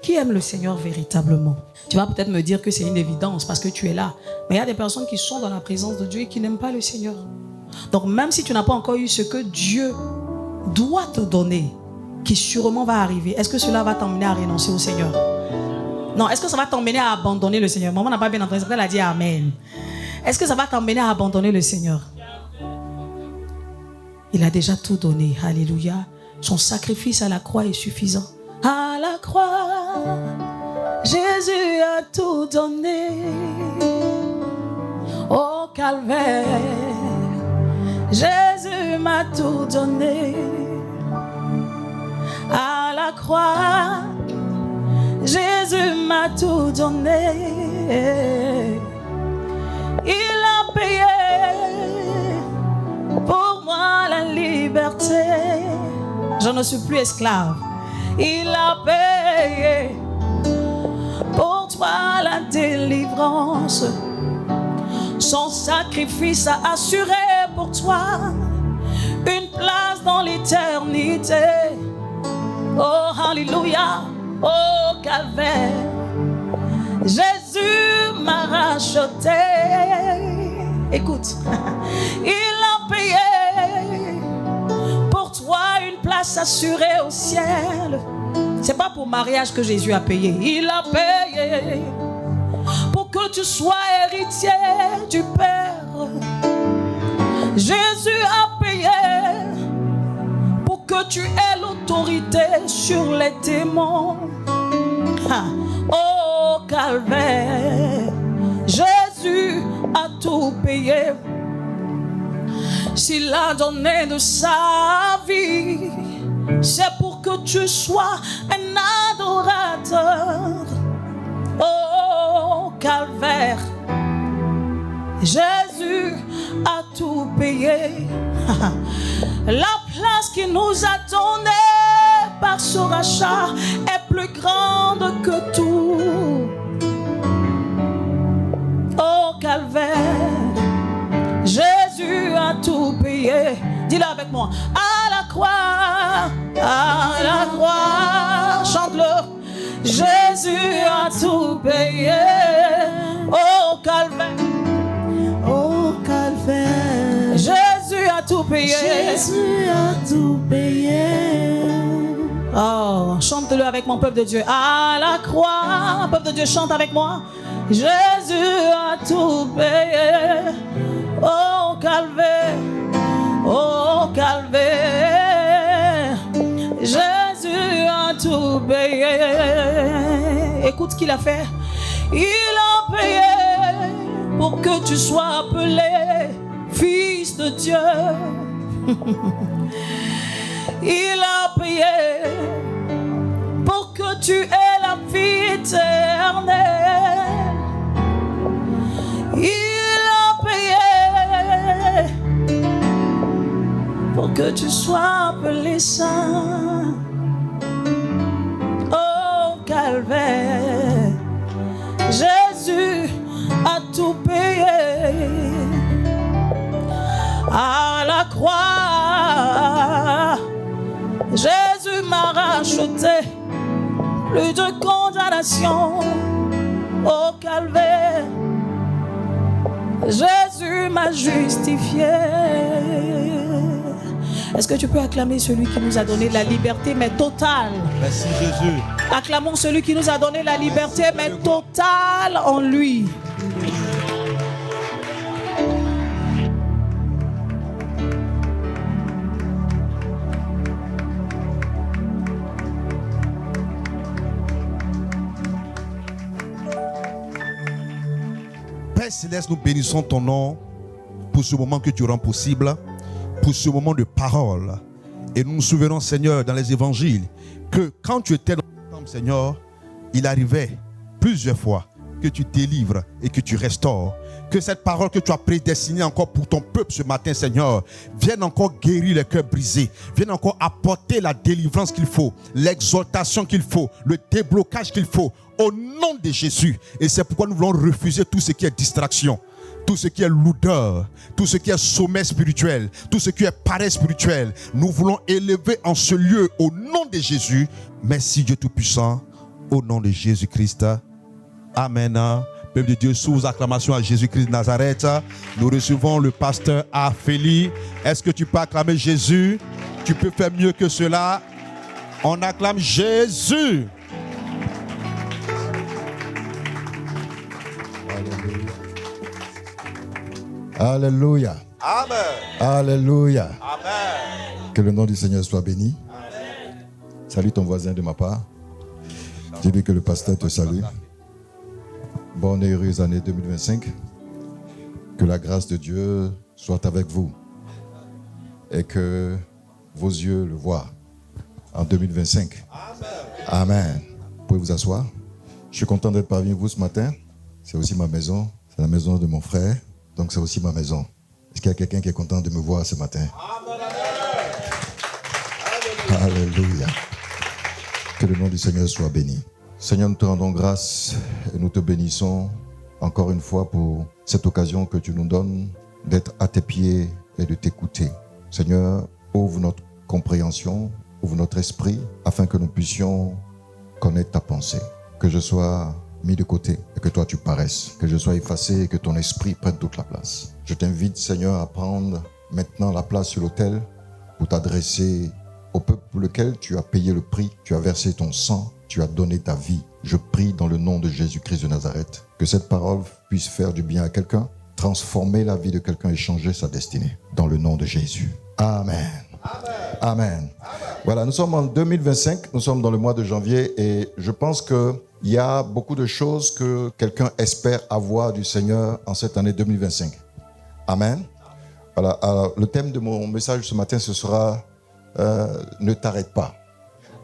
Qui aime le Seigneur véritablement? Tu vas peut-être me dire que c'est une évidence parce que tu es là. Mais il y a des personnes qui sont dans la présence de Dieu et qui n'aiment pas le Seigneur. Donc même si tu n'as pas encore eu ce que Dieu doit te donner, qui sûrement va arriver, est-ce que cela va t'emmener à renoncer au Seigneur? Non, est-ce que ça va t'emmener à abandonner le Seigneur? Maman n'a pas bien entendu, c'est pour ça qu'elle a dit Amen. Est-ce que ça va t'emmener à abandonner le Seigneur? Il a déjà tout donné, alléluia. Son sacrifice à la croix est suffisant. À la croix, Jésus a tout donné. Au calvaire, Jésus m'a tout donné. À la croix, Jésus m'a tout donné. Il a payé pour moi la liberté. Je ne suis plus esclave. Il a payé pour toi la délivrance. Son sacrifice a assuré pour toi une place dans l'éternité. Oh, alléluia, oh, calvaire. Jésus m'a racheté. Écoute, il a payé pour toi une place assurée au ciel. C'est pas pour mariage que Jésus a payé. Il a payé pour que tu sois héritier du Père. Jésus a payé pour que tu aies l'autorité sur les démons. Oh, calvaire, Jésus a tout payé. S'il a donné de sa vie, c'est pour que tu sois un adorateur. Oh, calvaire, Jésus a tout payé. La place qu'il nous a donnée par ce rachat est plus grande que tout. Oh, calvaire, Jésus a tout payé. Dis-le avec moi. À la croix, chante-le. Jésus a tout payé. Oh, calvaire, Oh, calvaire, Jésus a tout payé. Jésus a tout payé. Oh, chante-le avec mon peuple de Dieu. À la croix, peuple de Dieu, chante avec moi. Jésus a tout payé. Oh, calvaire, oh, calvaire, Jésus a tout payé. Écoute ce qu'il a fait. Il a payé pour que tu sois appelé fils de Dieu. Il a payé pour que tu aies la vie éternelle. Il a payé pour que tu sois appelé saint. Oh, calvaire, Jésus a tout payé. À la croix, Jésus m'a racheté. Plus de condamnation. Au calvaire, Jésus m'a justifié. Est-ce que tu peux acclamer celui qui nous a donné la liberté, mais totale? Merci Jésus. Acclamons celui qui nous a donné la liberté, mais totale en lui. Père Céleste, nous bénissons ton nom pour ce moment que tu rends possible, pour ce moment de parole. Et nous nous souvenons, Seigneur, dans les évangiles, que quand tu étais dans le temple, Seigneur, il arrivait plusieurs fois que tu délivres et que tu restaures. Que cette parole que tu as prédestinée encore pour ton peuple ce matin, Seigneur, vienne encore guérir les cœurs brisés, vienne encore apporter la délivrance qu'il faut, l'exaltation qu'il faut, le déblocage qu'il faut, au nom de Jésus. Et c'est pourquoi nous voulons refuser tout ce qui est distraction, tout ce qui est lourdeur, tout ce qui est sommeil spirituel, tout ce qui est paresse spirituelle. Nous voulons élever en ce lieu au nom de Jésus. Merci Dieu Tout-Puissant. au nom de Jésus-Christ. Amen. Peuple de Dieu, sous acclamation à Jésus-Christ de Nazareth, nous recevons le pasteur Afélie. Est-ce que tu peux acclamer Jésus? Tu peux faire mieux que cela. On acclame Jésus. Alléluia. Amen. Alléluia. Amen. Que le nom du Seigneur soit béni. Salue ton voisin de ma part. Dis-lui que le pasteur te salue. Bonne et heureuse année 2025. Que la grâce de Dieu soit avec vous. Et que vos yeux le voient en 2025. Amen. Vous pouvez vous asseoir. Je suis content d'être parmi vous ce matin. C'est aussi ma maison. C'est la maison de mon frère. Donc c'est aussi ma maison. Est-ce qu'il y a quelqu'un qui est content de me voir ce matin? Alléluia. Que le nom du Seigneur soit béni. Seigneur, nous te rendons grâce et nous te bénissons encore une fois pour cette occasion que tu nous donnes d'être à tes pieds et de t'écouter. Seigneur, ouvre notre compréhension, ouvre notre esprit afin que nous puissions connaître ta pensée. Que je sois mis de côté et que toi tu paraisses, que je sois effacé et que ton esprit prenne toute la place. Je t'invite, Seigneur, à prendre maintenant la place sur l'autel pour t'adresser au peuple pour lequel tu as payé le prix, tu as versé ton sang, tu as donné ta vie. Je prie dans le nom de Jésus-Christ de Nazareth que cette parole puisse faire du bien à quelqu'un, transformer la vie de quelqu'un et changer sa destinée. Dans le nom de Jésus. Amen. Amen. Amen. Voilà, nous sommes en 2025, nous sommes dans le mois de janvier et je pense qu'il y a beaucoup de choses que quelqu'un espère avoir du Seigneur en cette année 2025. Amen. Voilà, alors, le thème de mon message ce matin, ce sera ne t'arrête pas.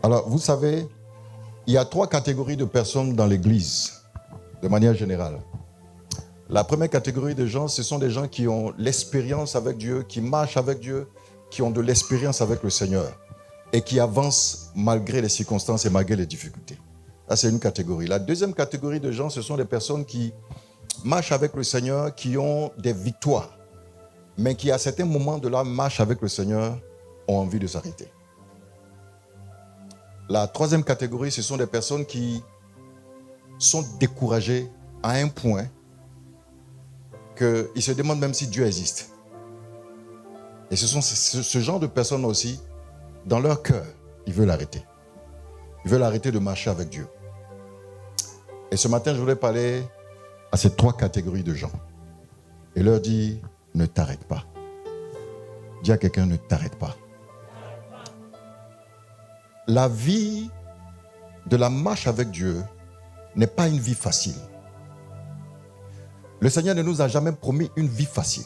Alors, vous savez, il y a 3 catégories de personnes dans l'Église, de manière générale. La première catégorie de gens, ce sont des gens qui ont l'expérience avec Dieu, qui marchent avec Dieu, qui ont de l'expérience avec le Seigneur et qui avancent malgré les circonstances et malgré les difficultés. Ça, c'est une catégorie. La deuxième catégorie de gens, ce sont des personnes qui marchent avec le Seigneur, qui ont des victoires, mais qui, à certains moments de leur marche avec le Seigneur, ont envie de s'arrêter. La troisième catégorie, ce sont des personnes qui sont découragées à un point qu'ils se demandent même si Dieu existe. Et ce sont ce genre de personnes aussi, dans leur cœur, ils veulent arrêter. Ils veulent arrêter de marcher avec Dieu. Et ce matin, je voulais parler à ces 3 catégories de gens. Et leur dire, ne t'arrête pas. Dis à quelqu'un, ne t'arrête pas. La vie de la marche avec Dieu n'est pas une vie facile. Le Seigneur ne nous a jamais promis une vie facile.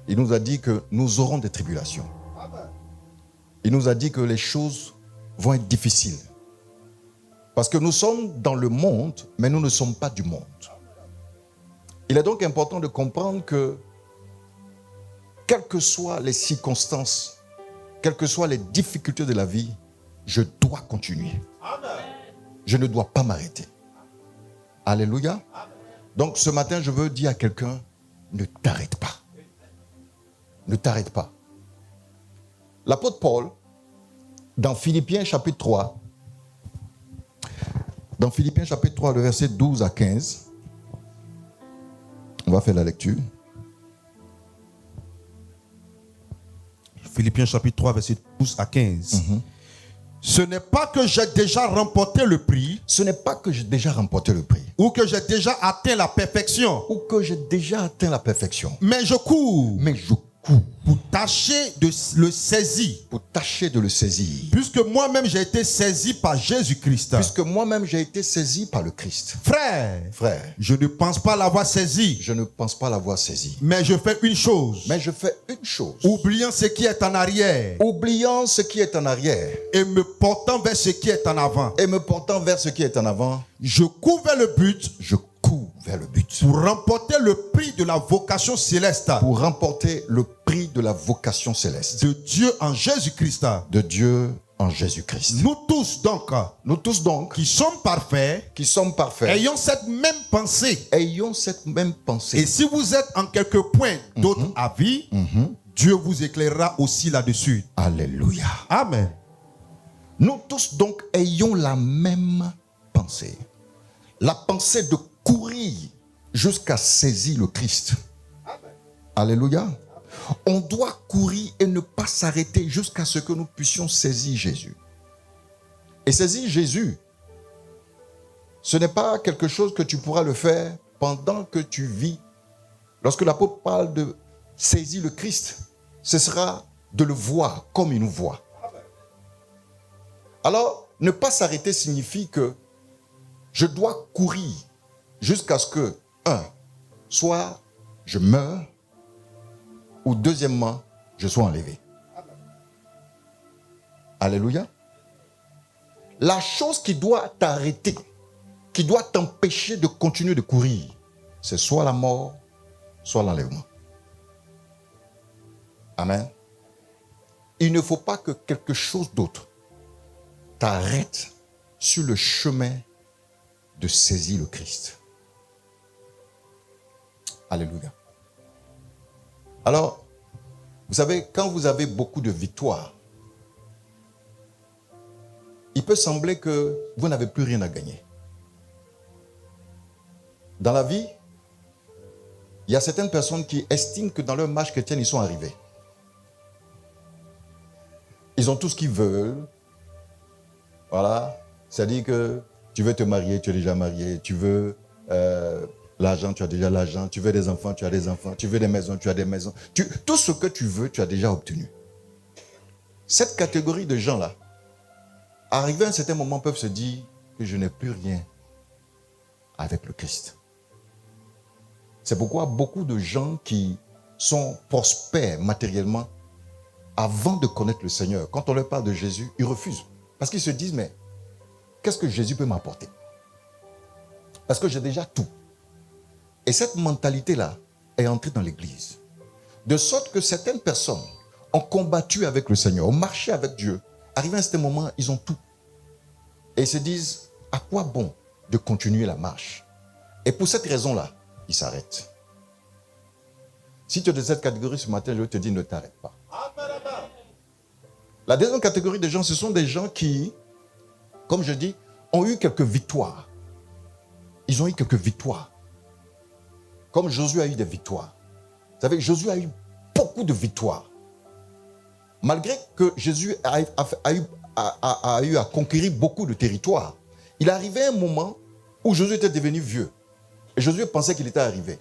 Il nous a dit que nous aurons des tribulations. Il nous a dit que les choses vont être difficiles. Parce que nous sommes dans le monde, mais nous ne sommes pas du monde. Il est donc important de comprendre que, quelles que soient les circonstances, quelles que soient les difficultés de la vie, je dois continuer. Je ne dois pas m'arrêter. Alléluia. Donc ce matin, je veux dire à quelqu'un, ne t'arrête pas. Ne t'arrête pas. L'apôtre Paul, dans Philippiens chapitre 3, le verset 12 à 15, on va faire la lecture. Philippiens chapitre 3, verset 12 à 15. Ce n'est pas que j'ai déjà remporté le prix. Ce n'est pas que j'ai déjà remporté le prix. Ou que j'ai déjà atteint la perfection. Ou que j'ai déjà atteint la perfection. Mais je cours. Pour tâcher de le saisir. Pour tâcher de le saisir. Puisque moi-même j'ai été saisi par Jésus-Christ. Puisque moi-même j'ai été saisi par le Christ. Frère, je ne pense pas l'avoir saisi. Je ne pense pas l'avoir saisi. Mais je fais une chose. Oubliant ce qui est en arrière. Et me portant vers ce qui est en avant. Je cours vers le but. Pour remporter le prix de la vocation céleste. De Dieu en Jésus-Christ. Nous tous donc, qui sommes parfaits, ayons cette même pensée. Et si vous êtes en quelque point d'autre avis, Dieu vous éclairera aussi là-dessus. Alléluia. Amen. Nous tous donc ayons la même pensée. La pensée de courir jusqu'à saisir le Christ. Alléluia. On doit courir et ne pas s'arrêter jusqu'à ce que nous puissions saisir Jésus. Et saisir Jésus, ce n'est pas quelque chose que tu pourras le faire pendant que tu vis. Lorsque l'apôtre parle de saisir le Christ, ce sera de le voir comme il nous voit. Alors, ne pas s'arrêter signifie que je dois courir jusqu'à ce que, soit je meure, ou deuxièmement, je sois enlevé. Alléluia. La chose qui doit t'arrêter, qui doit t'empêcher de continuer de courir, c'est soit la mort, soit l'enlèvement. Amen. Il ne faut pas que quelque chose d'autre t'arrête sur le chemin de saisir le Christ. Alléluia. Alors, vous savez, quand vous avez beaucoup de victoires, il peut sembler que vous n'avez plus rien à gagner. Dans la vie, il y a certaines personnes qui estiment que dans leur marche chrétienne, ils sont arrivés. Ils ont tout ce qu'ils veulent. Voilà. C'est-à-dire que tu veux te marier, tu es déjà marié. Tu veux l'argent, tu as déjà l'argent. Tu veux des enfants, tu as des enfants. Tu veux des maisons, tu as des maisons. Tout ce que tu veux, tu as déjà obtenu. Cette catégorie de gens-là, arrivés à un certain moment, peuvent se dire que je n'ai plus rien avec le Christ. C'est pourquoi beaucoup de gens qui sont prospères matériellement, avant de connaître le Seigneur, quand on leur parle de Jésus, ils refusent. Parce qu'ils se disent, mais qu'est-ce que Jésus peut m'apporter? Parce que j'ai déjà tout. Et cette mentalité-là est entrée dans l'Église. De sorte que certaines personnes ont combattu avec le Seigneur, ont marché avec Dieu. Arrivé à ce moment, ils ont tout. Et ils se disent, à quoi bon de continuer la marche? Et pour cette raison-là, ils s'arrêtent. Si tu es de cette catégorie ce matin, je te dis, ne t'arrête pas. La deuxième catégorie de gens, ce sont des gens qui, comme je dis, ont eu quelques victoires. Ils ont eu quelques victoires. Comme Josué a eu des victoires. Vous savez, Josué a eu beaucoup de victoires. Malgré que Jésus a eu à conquérir beaucoup de territoires, il est arrivé un moment où Josué était devenu vieux. Et Josué pensait qu'il était arrivé.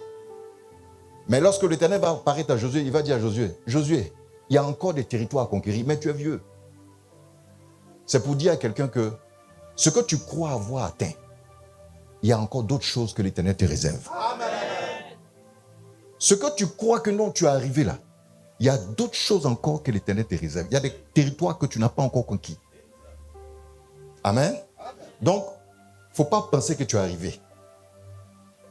Mais lorsque l'Éternel va apparaître à Josué, il va dire à Josué, Josué, il y a encore des territoires à conquérir, mais tu es vieux. C'est pour dire à quelqu'un que ce que tu crois avoir atteint, il y a encore d'autres choses que l'Éternel te réserve. Amen. Ce que tu crois que non, tu es arrivé là, il y a d'autres choses encore que l'Éternel te réserve. Il y a des territoires que tu n'as pas encore conquis. Amen. Donc, il ne faut pas penser que tu es arrivé.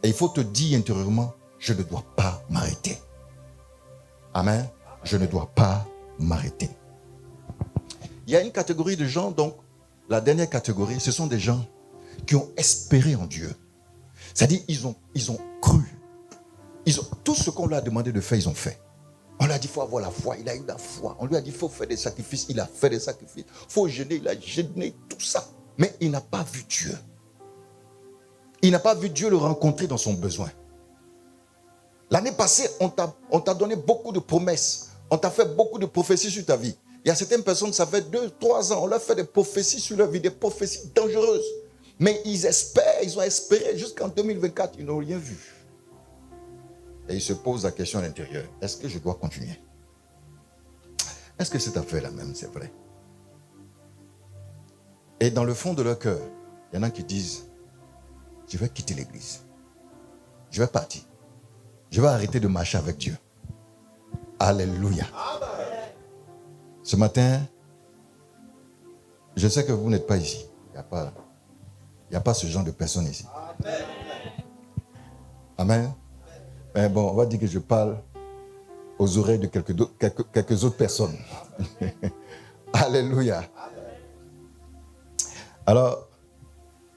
Et il faut te dire intérieurement, je ne dois pas m'arrêter. Amen. Je ne dois pas m'arrêter. Il y a une catégorie de gens, donc, la dernière catégorie, ce sont des gens qui ont espéré en Dieu. C'est-à-dire, ils ont cru. Tout ce qu'on leur a demandé de faire, ils ont fait. On lui a dit, il faut avoir la foi. Il a eu la foi. On lui a dit, il faut faire des sacrifices. Il a fait des sacrifices. Il faut jeûner. Il a jeûné, tout ça. Mais il n'a pas vu Dieu. Il n'a pas vu Dieu le rencontrer dans son besoin. L'année passée, on t'a donné beaucoup de promesses. On t'a fait beaucoup de prophéties sur ta vie. Il y a certaines personnes, ça fait 2-3 ans, on leur fait des prophéties sur leur vie, des prophéties dangereuses. Mais ils espèrent, ils ont espéré jusqu'en 2024, ils n'ont rien vu. Et ils se posent la question à l'intérieur, est-ce que je dois continuer? Est-ce que cette affaire-là même, c'est vrai? Et dans le fond de leur cœur, il y en a qui disent, je vais quitter l'église. Je vais partir. Je vais arrêter de marcher avec Dieu. Alléluia. Ce matin, je sais que vous n'êtes pas ici. Il n'y a pas ce genre de personnes ici. Amen. Mais bon, on va dire que je parle aux oreilles de quelques autres personnes. Alléluia. Alors,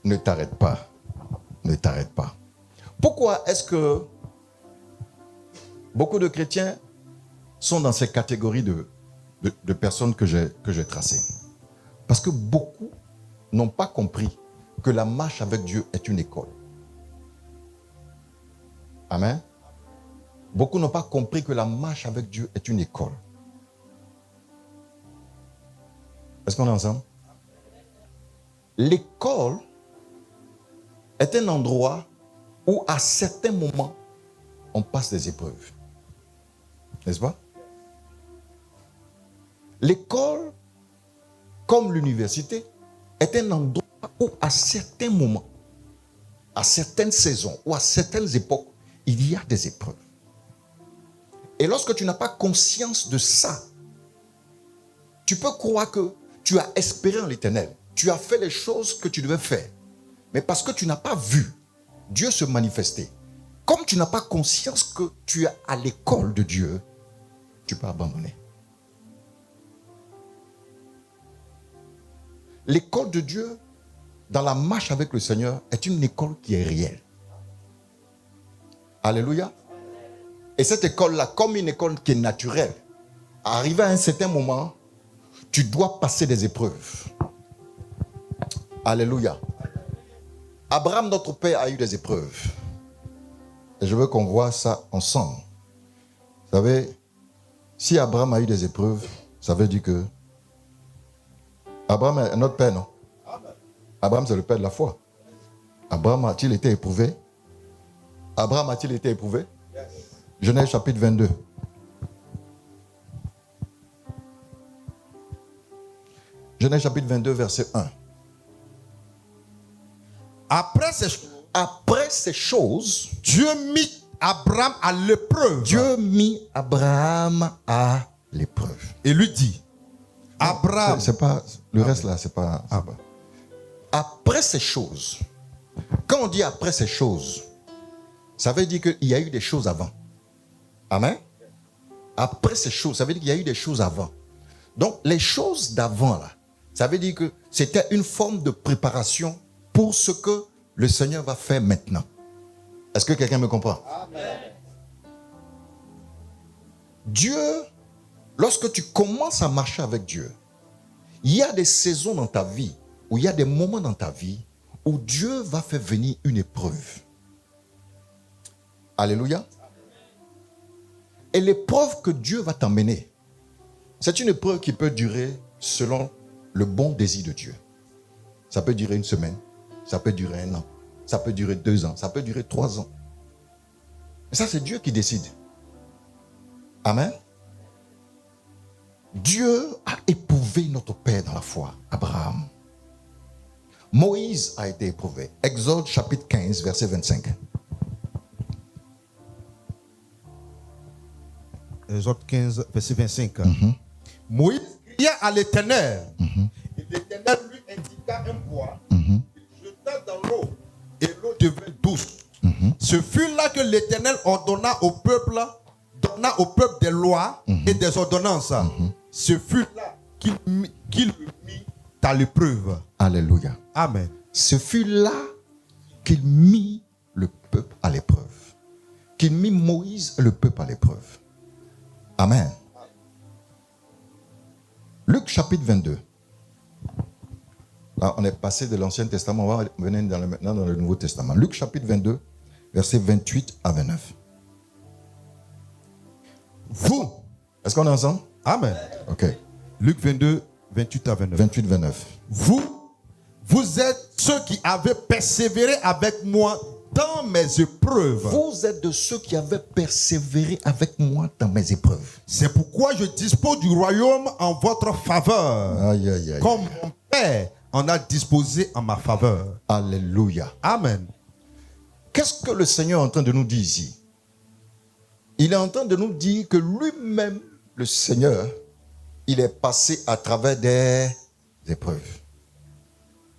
ne t'arrête pas. Ne t'arrête pas. Pourquoi est-ce que beaucoup de chrétiens sont dans ces catégories de personnes que j'ai tracées? Parce que beaucoup n'ont pas compris que la marche avec Dieu est une école. Amen. Beaucoup n'ont pas compris que la marche avec Dieu est une école. Est-ce qu'on est ensemble? L'école est un endroit où à certains moments, on passe des épreuves. N'est-ce pas? L'école, comme l'université, est un endroit où à certains moments, à certaines saisons ou à certaines époques, il y a des épreuves. Et lorsque tu n'as pas conscience de ça, tu peux croire que tu as espéré en l'Éternel. Tu as fait les choses que tu devais faire. Mais parce que tu n'as pas vu Dieu se manifester, comme tu n'as pas conscience que tu es à l'école de Dieu, tu peux abandonner. L'école de Dieu, dans la marche avec le Seigneur, est une école qui est réelle. Alléluia. Et cette école-là, comme une école qui est naturelle, arrivé à un certain moment, tu dois passer des épreuves. Alléluia. Abraham, notre père, a eu des épreuves. Et je veux qu'on voit ça ensemble. Vous savez, si Abraham a eu des épreuves, ça veut dire que Abraham est notre père, non? Abraham, c'est le père de la foi. Abraham a-t-il été éprouvé? Abraham a-t-il été éprouvé? Genèse chapitre 22. Genèse chapitre 22, verset 1. Après ces choses, Dieu mit Abraham à l'épreuve. Dieu mit Abraham à l'épreuve. Et lui dit, Abraham. C'est pas, le reste là, c'est pas. Après ces choses. Quand on dit après ces choses, ça veut dire qu'il y a eu des choses avant. Amen. Après ces choses, ça veut dire qu'il y a eu des choses avant. Donc, les choses d'avant là, ça veut dire que c'était une forme de préparation pour ce que le Seigneur va faire maintenant. Est-ce que quelqu'un me comprend? Amen. Dieu, lorsque tu commences à marcher avec Dieu, il y a des saisons dans ta vie, où il y a des moments dans ta vie, où Dieu va faire venir une épreuve. Alléluia. Et l'épreuve que Dieu va t'emmener, c'est une épreuve qui peut durer selon le bon désir de Dieu. Ça peut durer une semaine, ça peut durer 1 an, ça peut durer 2 ans, ça peut durer 3 ans. Et ça, c'est Dieu qui décide. Amen. Dieu a éprouvé notre père dans la foi, Abraham. Moïse a été éprouvé. Exode chapitre 15, verset 25. Exode 15, verset 25. Moïse cria à l'Éternel. Et l'Éternel lui indiqua un bois. Il jeta dans l'eau. Et l'eau devint douce. Ce fut là que l'Éternel ordonna au peuple des lois et des ordonnances. Ce fut là qu'il mit à l'épreuve. Alléluia. Amen. Ce fut là qu'il mit le peuple à l'épreuve. Qu'il mit Moïse et le peuple à l'épreuve. Amen. Luc chapitre 22. Là, on est passé de l'Ancien Testament, on va venir maintenant dans le Nouveau Testament. Luc chapitre 22, versets 28 à 29. Vous. Est-ce qu'on est ensemble? Amen. Ok. Luc 22, 28 à 29. 28, 29. Vous êtes ceux qui avaient persévéré avec moi dans mes épreuves. Vous êtes de ceux qui avaient persévéré avec moi dans mes épreuves. C'est pourquoi je dispose du royaume en votre faveur. Aïe, aïe, aïe. Comme mon Père en a disposé en ma faveur. Alléluia. Amen. Qu'est-ce que le Seigneur est en train de nous dire ici? Il est en train de nous dire que lui-même, le Seigneur, il est passé à travers des épreuves.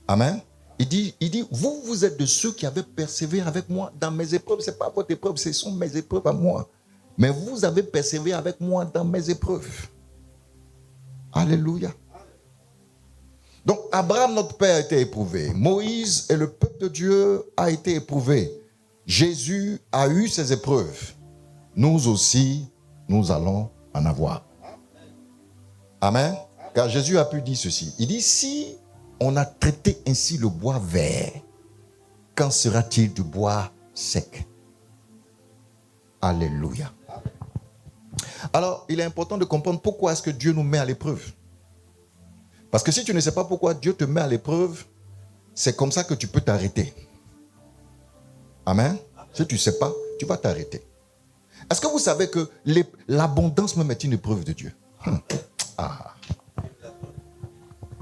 Amen. Il dit, vous êtes de ceux qui avaient persévéré avec moi dans mes épreuves. Ce n'est pas votre épreuve, ce sont mes épreuves à moi. Mais vous avez persévéré avec moi dans mes épreuves. Alléluia. Donc, Abraham, notre père, a été éprouvé. Moïse et le peuple de Dieu a été éprouvé. Jésus a eu ses épreuves. Nous aussi, nous allons en avoir. Amen. Car Jésus a pu dire ceci. Il dit, si on a traité ainsi le bois vert, qu'en sera-t-il du bois sec? Alléluia. Alors, il est important de comprendre pourquoi est-ce que Dieu nous met à l'épreuve. Parce que si tu ne sais pas pourquoi Dieu te met à l'épreuve, c'est comme ça que tu peux t'arrêter. Amen. Si tu ne sais pas, tu vas t'arrêter. Est-ce que vous savez que l'abondance même est une épreuve de Dieu?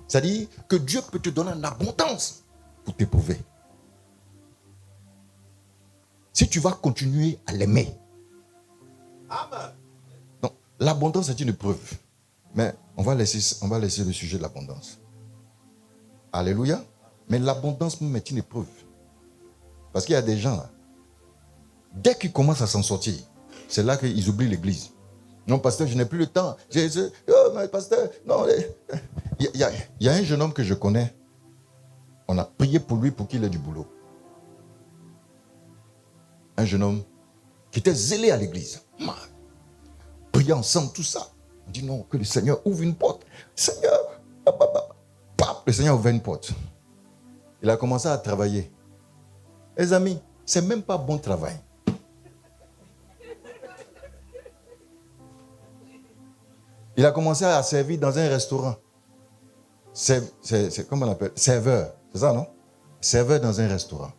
C'est-à-dire que Dieu peut te donner une abondance pour t'éprouver. Si tu vas continuer à l'aimer. Amen. Donc, l'abondance est une épreuve. Mais on va laisser le sujet de l'abondance. Alléluia. Mais l'abondance même est une épreuve. Parce qu'il y a des gens, là, dès qu'ils commencent à s'en sortir, c'est là qu'ils oublient l'église. Non, pasteur, je n'ai plus le temps. Oh, mais pasteur, non. Il y a un jeune homme que je connais. On a prié pour lui pour qu'il ait du boulot. Un jeune homme qui était zélé à l'église. Prier ensemble, tout ça. On dit non, que le Seigneur ouvre une porte. Seigneur, le Seigneur ouvre une porte. Il a commencé à travailler. Les amis, c'est même pas bon travail. Il a commencé à servir dans un restaurant. Comment on appelle? Serveur. C'est ça, non? Serveur dans un restaurant.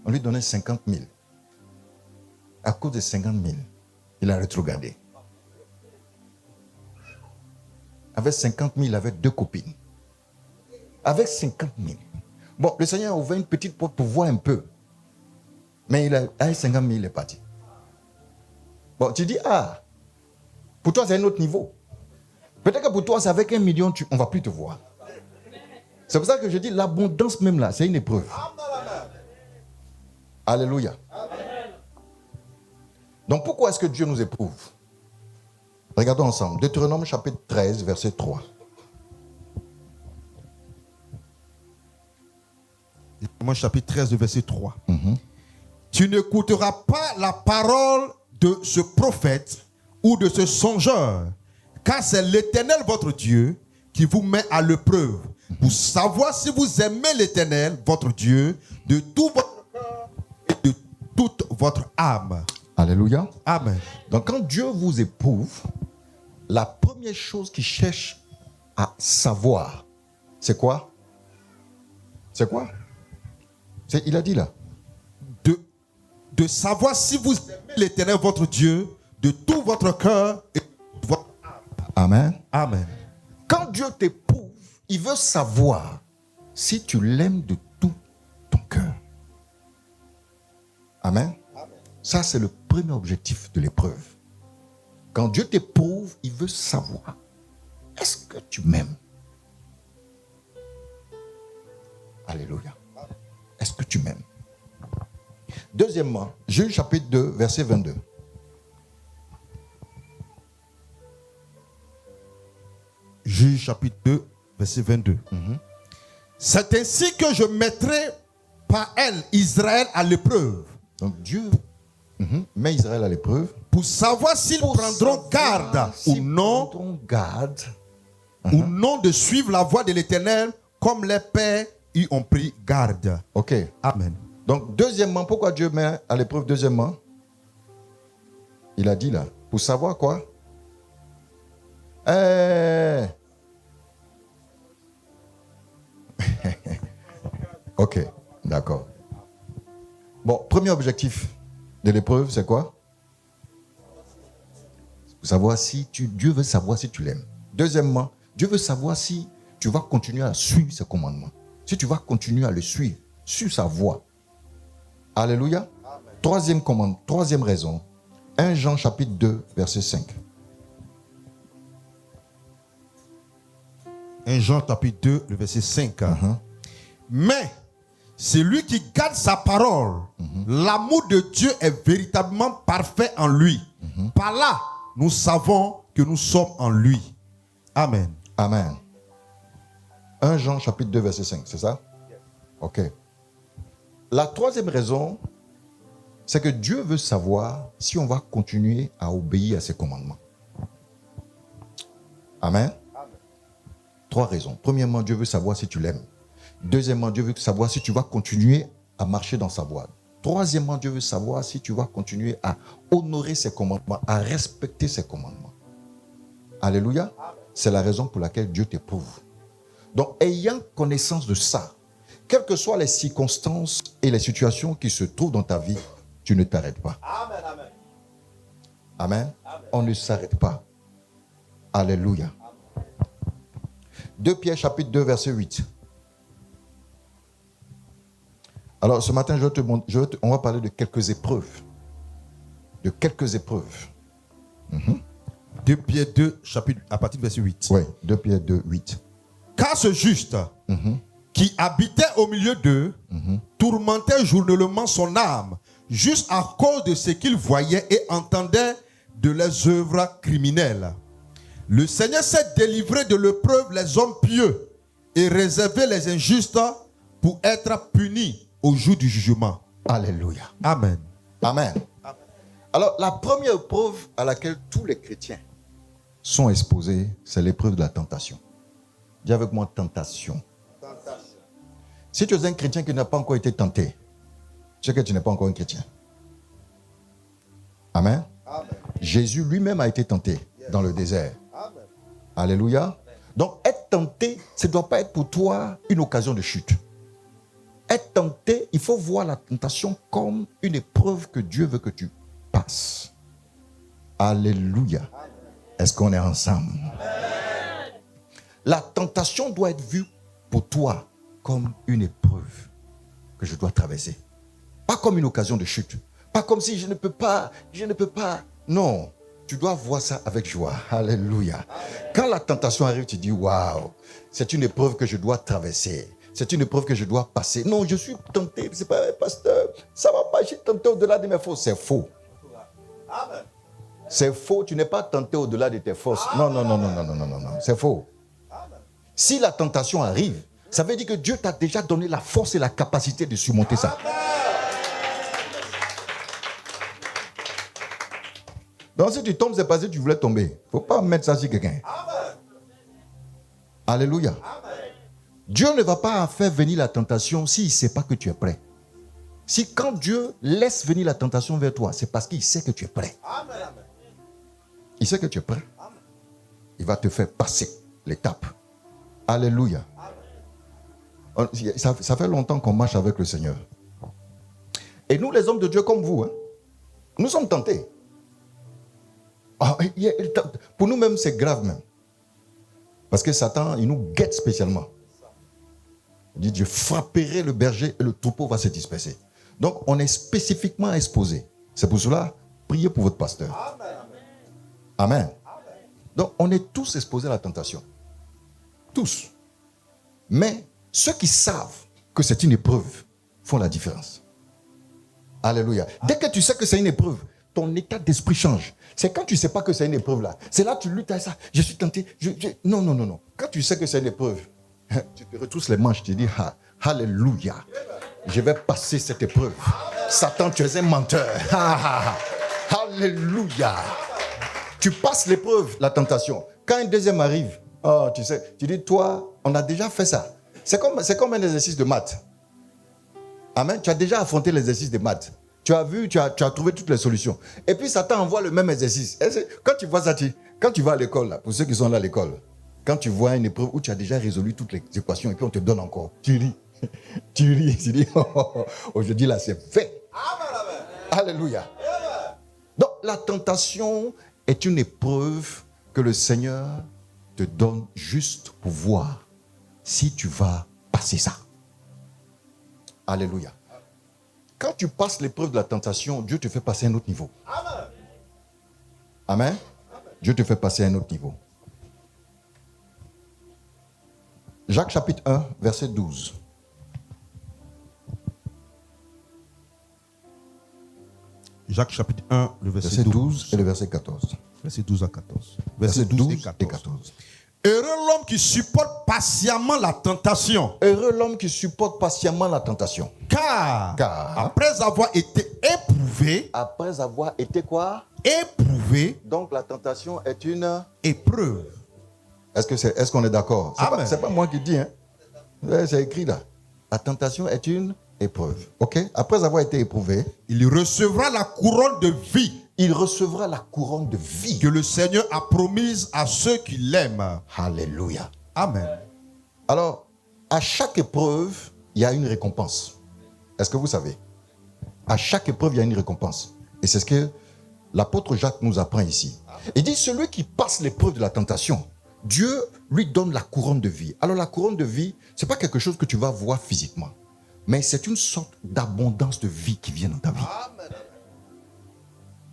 On lui donnait 50 000. À cause de 50 000, il a rétrogradé. Avec 50 000, il avait 2 copines. Avec 50 000. Bon, le Seigneur a ouvert une petite porte pour voir un peu. Mais avec 50 000, il est parti. Bon, tu dis, pour toi, c'est un autre niveau. Peut-être que pour toi, c'est avec 1 million, on ne va plus te voir. C'est pour ça que je dis, l'abondance même là, c'est une épreuve. Alléluia. Donc, pourquoi est-ce que Dieu nous éprouve? Regardons ensemble. Deutéronome chapitre 13, verset 3. Deutéronome chapitre 13, verset 3. Tu n'écouteras pas la parole de ce prophète ou de ce songeur, car c'est l'Éternel votre Dieu qui vous met à l'épreuve pour savoir si vous aimez l'Éternel votre Dieu de tout votre cœur et de toute votre âme. Alléluia. Amen. Donc quand Dieu vous éprouve, la première chose qu'il cherche à savoir, c'est quoi? C'est quoi? Il a dit là. De savoir si vous aimez l'Éternel votre Dieu de tout votre cœur et de toute votre âme. Amen. Amen. Quand Dieu t'éprouve, il veut savoir si tu l'aimes de tout ton cœur. Amen. Ça, c'est le premier objectif de l'épreuve. Quand Dieu t'éprouve, il veut savoir, est-ce que tu m'aimes? Alléluia. Est-ce que tu m'aimes? Deuxièmement, Juge chapitre 2, verset 22. Juge chapitre 2, verset 22. C'est ainsi que je mettrai par elle Israël à l'épreuve. Donc Dieu met Israël à l'épreuve. Pour savoir s'ils prendront garde ou non, ou non de suivre la voie de l'Éternel comme les pères y ont pris garde. Ok. Amen. Donc deuxièmement, pourquoi Dieu met à l'épreuve deuxièmement? Il a dit là, pour savoir quoi? Ok, d'accord. Bon, premier objectif de l'épreuve, c'est quoi? Pour savoir si Dieu veut savoir si tu l'aimes. Deuxièmement, Dieu veut savoir si tu vas continuer à suivre ses commandements. Si tu vas continuer à le suivre, sur sa voie. Alléluia. Amen. Troisième raison. 1 Jean chapitre 2, verset 5. 1 Jean chapitre 2, le verset 5. Mais celui qui garde sa parole, l'amour de Dieu est véritablement parfait en lui. Par là, nous savons que nous sommes en lui. Amen. Amen. 1 Jean chapitre 2, verset 5, c'est ça? Ok. La troisième raison, c'est que Dieu veut savoir si on va continuer à obéir à ses commandements. Amen. 3 raisons. Premièrement, Dieu veut savoir si tu l'aimes. Deuxièmement, Dieu veut savoir si tu vas continuer à marcher dans sa voie. Troisièmement, Dieu veut savoir si tu vas continuer à honorer ses commandements, à respecter ses commandements. Alléluia. C'est la raison pour laquelle Dieu t'éprouve. Donc, ayant connaissance de ça, quelles que soient les circonstances et les situations qui se trouvent dans ta vie, tu ne t'arrêtes pas. Amen, amen. Amen. Amen. On ne s'arrête pas. Alléluia. 2 Pierre chapitre 2 verset 8. Alors ce matin, on va parler de quelques épreuves. De quelques épreuves. 2 Pierre 2, chapitre, à partir du verset 8. Oui, 2 Pierre 2, 8. Car ce juste qui habitait au milieu d'eux tourmentait journellement son âme, juste à cause de ce qu'il voyait et entendait de leurs œuvres criminelles. Le Seigneur s'est délivré de l'épreuve les hommes pieux et réservé les injustes pour être punis au jour du jugement. Alléluia. Amen. Amen. Alors, la première épreuve à laquelle tous les chrétiens sont exposés, c'est l'épreuve de la tentation. Dis avec moi, tentation. Si tu es un chrétien qui n'a pas encore été tenté, tu sais que tu n'es pas encore un chrétien. Amen. Amen. Jésus lui-même a été tenté dans le désert. Amen. Alléluia. Donc, être tenté, ça ne doit pas être pour toi une occasion de chute. Être tenté, il faut voir la tentation comme une épreuve que Dieu veut que tu passes. Alléluia. Est-ce qu'on est ensemble? Amen. La tentation doit être vue pour toi comme une épreuve que je dois traverser. Pas comme une occasion de chute. Pas comme si je ne peux pas. Non, tu dois voir ça avec joie. Alléluia. Quand la tentation arrive, tu dis, waouh, c'est une épreuve que je dois traverser. C'est une épreuve que je dois passer. Non, je suis tenté. C'est pas, pasteur, ça va pas, je suis tenté au-delà de mes forces. C'est faux. Amen. C'est faux, tu n'es pas tenté au-delà de tes forces. Non. C'est faux. Si la tentation arrive, ça veut dire que Dieu t'a déjà donné la force et la capacité de surmonter ça. Donc si tu tombes, c'est parce que tu voulais tomber. Il ne faut pas mettre ça sur quelqu'un. Alléluia. Dieu ne va pas faire venir la tentation s'il ne sait pas que tu es prêt. Si quand Dieu laisse venir la tentation vers toi, c'est parce qu'il sait que tu es prêt. Il sait que tu es prêt. Il va te faire passer l'étape. Alléluia. Ça fait longtemps qu'on marche avec le Seigneur. Et nous, les hommes de Dieu comme vous, nous sommes tentés. Pour nous-mêmes, c'est grave même. Parce que Satan, il nous guette spécialement. Il dit, je frapperai le berger et le troupeau va se disperser. Donc, on est spécifiquement exposé. C'est pour cela, priez pour votre pasteur. Amen. Donc, on est tous exposés à la tentation. Tous. Mais ceux qui savent que c'est une épreuve font la différence. Alléluia. Dès que tu sais que c'est une épreuve, ton état d'esprit change. C'est quand tu ne sais pas que c'est une épreuve là. C'est là que tu luttes à ça. Je suis tenté. Non. Quand tu sais que c'est une épreuve, tu te retrousses les manches, tu dis, Alléluia. Je vais passer cette épreuve. Satan, tu es un menteur. Alléluia. Tu passes l'épreuve, la tentation. Quand un deuxième arrive, tu sais, tu dis, toi, on a déjà fait ça. C'est comme un exercice de maths. Amen. Tu as déjà affronté l'exercice de maths. Tu as vu, tu as trouvé toutes les solutions. Et puis Satan envoie le même exercice. Quand tu vois ça, quand tu vas à l'école, là, pour ceux qui sont là à l'école, quand tu vois une épreuve où tu as déjà résolu toutes les équations et puis on te donne encore, tu ris. Tu dis, aujourd'hui là, c'est fait. Alléluia. Donc la tentation est une épreuve que le Seigneur te donne juste pour voir si tu vas passer ça. Alléluia. Quand tu passes l'épreuve de la tentation, Dieu te fait passer à un autre niveau. Amen. Dieu te fait passer à un autre niveau. Jacques chapitre 1, verset 12. Jacques chapitre 1, le verset 12 et le verset 14. Verset 12 à 14. Verset 12 et 14. Heureux l'homme qui supporte patiemment la tentation. Heureux l'homme qui supporte patiemment la tentation. Car après avoir été éprouvé. Après avoir été quoi? Éprouvé. Donc la tentation est une épreuve. Est-ce qu'on est d'accord? C'est pas moi qui dis, hein. Ouais, c'est écrit là. La tentation est une épreuve. Ok? Après avoir été éprouvé, il recevra la couronne de vie. Il recevra la couronne de vie Que le Seigneur a promise à ceux qui l'aiment. Alléluia. Amen. Alors, à chaque épreuve, il y a une récompense. Est-ce que vous savez? À chaque épreuve, il y a une récompense. Et c'est ce que l'apôtre Jacques nous apprend ici. Il dit, celui qui passe l'épreuve de la tentation, Dieu lui donne la couronne de vie. Alors la couronne de vie, ce n'est pas quelque chose que tu vas voir physiquement, mais c'est une sorte d'abondance de vie qui vient dans ta vie. Amen.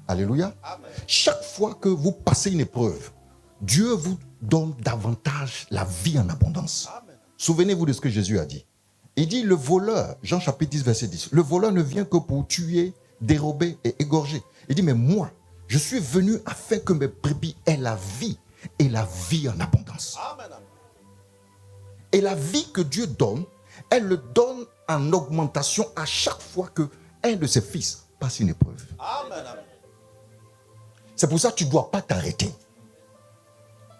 Alléluia. Amen. Chaque fois que vous passez une épreuve, Dieu vous donne davantage la vie en abondance. Amen. Souvenez-vous de ce que Jésus a dit. Il dit, le voleur, Jean chapitre 10, verset 10, le voleur ne vient que pour tuer, dérober et égorger. Il dit, mais moi, je suis venu afin que mes brebis aient la vie et la vie en abondance. Amen. Et la vie que Dieu donne, elle le donne en augmentation à chaque fois que un de ses fils passe une épreuve. Amen. C'est pour ça que tu ne dois pas t'arrêter.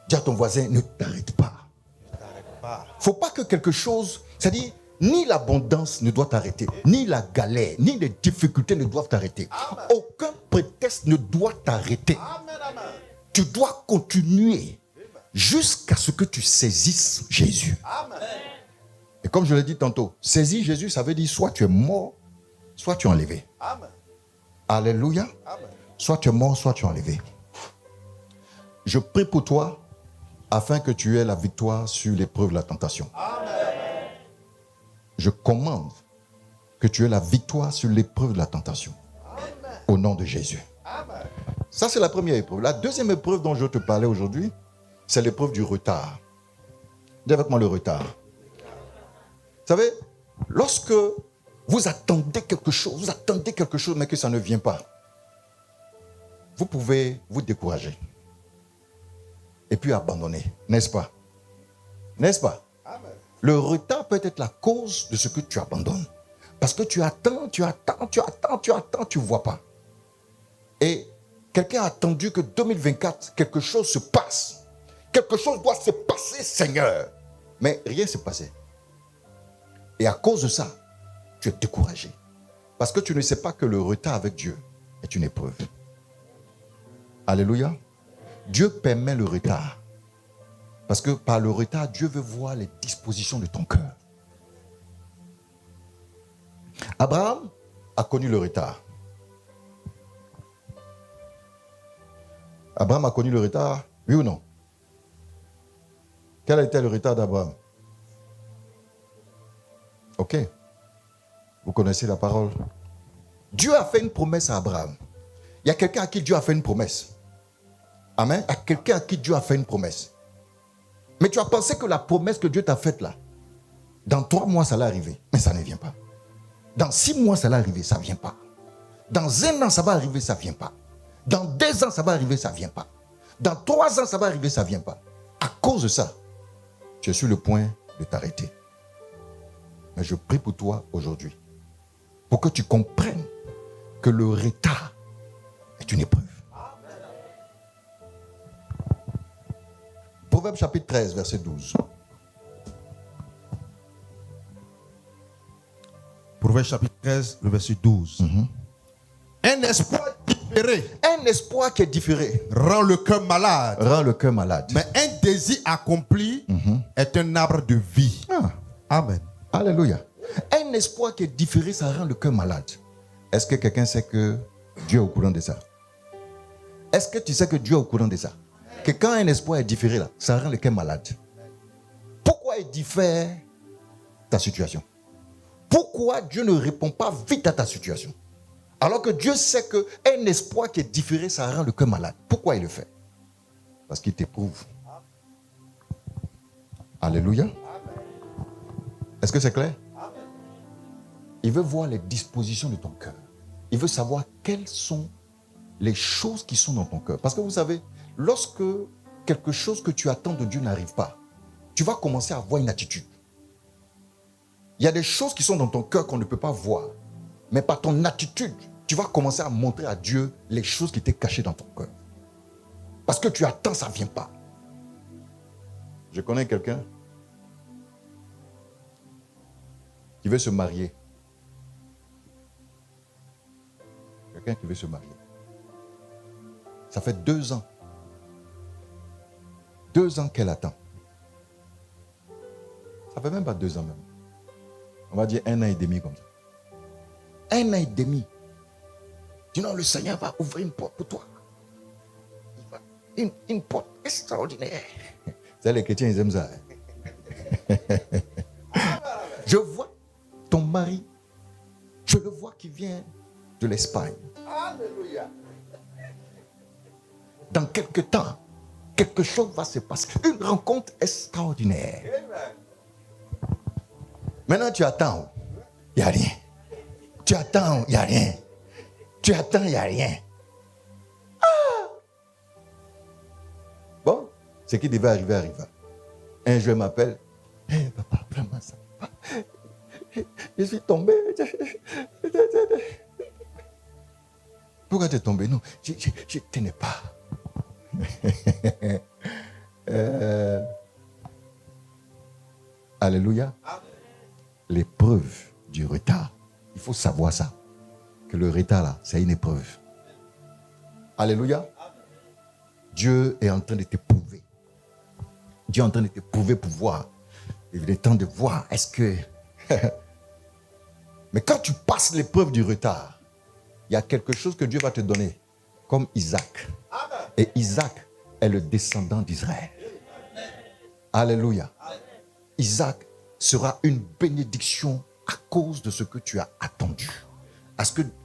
Dis à ton voisin, ne t'arrête pas. Il ne faut pas que quelque chose, c'est-à-dire, ni l'abondance ne doit t'arrêter, ni la galère, ni les difficultés ne doivent t'arrêter. Amen. Aucun prétexte ne doit t'arrêter. Amen, amen. Tu dois continuer jusqu'à ce que tu saisisses Jésus. Amen. Et comme je l'ai dit tantôt, saisir Jésus, ça veut dire soit tu es mort, soit tu es enlevé. Amen. Alléluia. Amen. Soit tu es mort, soit tu es enlevé. Je prie pour toi afin que tu aies la victoire sur l'épreuve de la tentation. Amen. Je commande que tu aies la victoire sur l'épreuve de la tentation. Amen. Au nom de Jésus. Amen. Ça, c'est la première épreuve. La deuxième épreuve dont je te parlais aujourd'hui, c'est l'épreuve du retard. Dis avec moi le retard. Vous savez, lorsque vous attendez quelque chose, mais que ça ne vient pas, vous pouvez vous décourager et puis abandonner, n'est-ce pas? N'est-ce pas? Amen. Le retard peut être la cause de ce que tu abandonnes. Parce que tu attends, tu ne vois pas. Et quelqu'un a attendu que 2024, quelque chose se passe. Quelque chose doit se passer, Seigneur. Mais rien ne s'est passé. Et à cause de ça, tu es découragé. Parce que tu ne sais pas que le retard avec Dieu est une épreuve. Alléluia. Dieu permet le retard. Parce que par le retard, Dieu veut voir les dispositions de ton cœur. Abraham a connu le retard. Abraham a connu le retard, oui ou non? Quel était le retard d'Abraham? Ok. Vous connaissez la parole. Dieu a fait une promesse à Abraham. Il y a quelqu'un à qui Dieu a fait une promesse. Amen. Il y a quelqu'un à qui Dieu a fait une promesse. Mais tu as pensé que la promesse que Dieu t'a faite là, dans 3 mois, ça allait arriver. Mais ça ne vient pas. Dans 6 mois, ça allait arriver, ça ne vient pas. Dans 1 an, ça va arriver, ça ne vient pas. Dans 2 ans, ça va arriver, ça ne vient pas. Dans 3 ans, ça va arriver, ça ne vient pas. À cause de ça, tu es sur le point de t'arrêter. Mais je prie pour toi aujourd'hui, pour que tu comprennes que le retard est une épreuve. Proverbe chapitre 13, verset 12. Proverbe chapitre 13, le verset 12. Un espoir différé. Un espoir qui est différé rend le cœur malade. Rend le cœur malade. Mais un désir accompli est un arbre de vie. Amen. Alléluia. Un espoir qui est différé, ça rend le cœur malade. Est-ce que quelqu'un sait que Dieu est au courant de ça? Est-ce que tu sais que Dieu est au courant de ça? Que quand un espoir est différé, là, ça rend le cœur malade. Pourquoi il diffère ta situation? Pourquoi Dieu ne répond pas vite à ta situation? Alors que Dieu sait qu'un espoir qui est différé, ça rend le cœur malade. Pourquoi il le fait? Parce qu'il t'éprouve. Alléluia. Est-ce que c'est clair? Il veut voir les dispositions de ton cœur. Il veut savoir quelles sont les choses qui sont dans ton cœur. Parce que vous savez, lorsque quelque chose que tu attends de Dieu n'arrive pas, tu vas commencer à avoir une attitude. Il y a des choses qui sont dans ton cœur qu'on ne peut pas voir. Mais par ton attitude, tu vas commencer à montrer à Dieu les choses qui étaient cachées dans ton cœur. Parce que tu attends, ça ne vient pas. Je connais quelqu'un qui veut se marier. Quelqu'un qui veut se marier. Ça fait 2 ans. 2 ans qu'elle attend. Ça fait même pas 2 ans même. On va dire 1 an et demi comme ça. 1 an et demi. Sinon, le Seigneur va ouvrir une porte pour toi. Une porte extraordinaire. Vous savez, les chrétiens, ils aiment ça. Je vois ton mari, je le vois qui vient de l'Espagne. Alléluia. Dans quelque temps, quelque chose va se passer. Une rencontre extraordinaire. Maintenant, tu attends. Il n'y a rien. Tu attends, il n'y a rien. Tu attends, il n'y a rien. Ah! Bon, ce qui devait arriver arriva. Un jour, il m'appelle. Hey, papa, vraiment ça. Je suis tombé. Pourquoi tu es tombé? Non, je ne tenais pas. Alléluia. L'épreuve du retard. Il faut savoir ça. Que le retard là, c'est une épreuve. Alléluia. Dieu est en train de t'éprouver. Dieu est en train de t'éprouver pour voir. Il est temps de voir. Est-ce que... Mais quand tu passes l'épreuve du retard, il y a quelque chose que Dieu va te donner. Comme Isaac. Et Isaac est le descendant d'Israël. Alléluia. Isaac sera une bénédiction à cause de ce que tu as attendu. À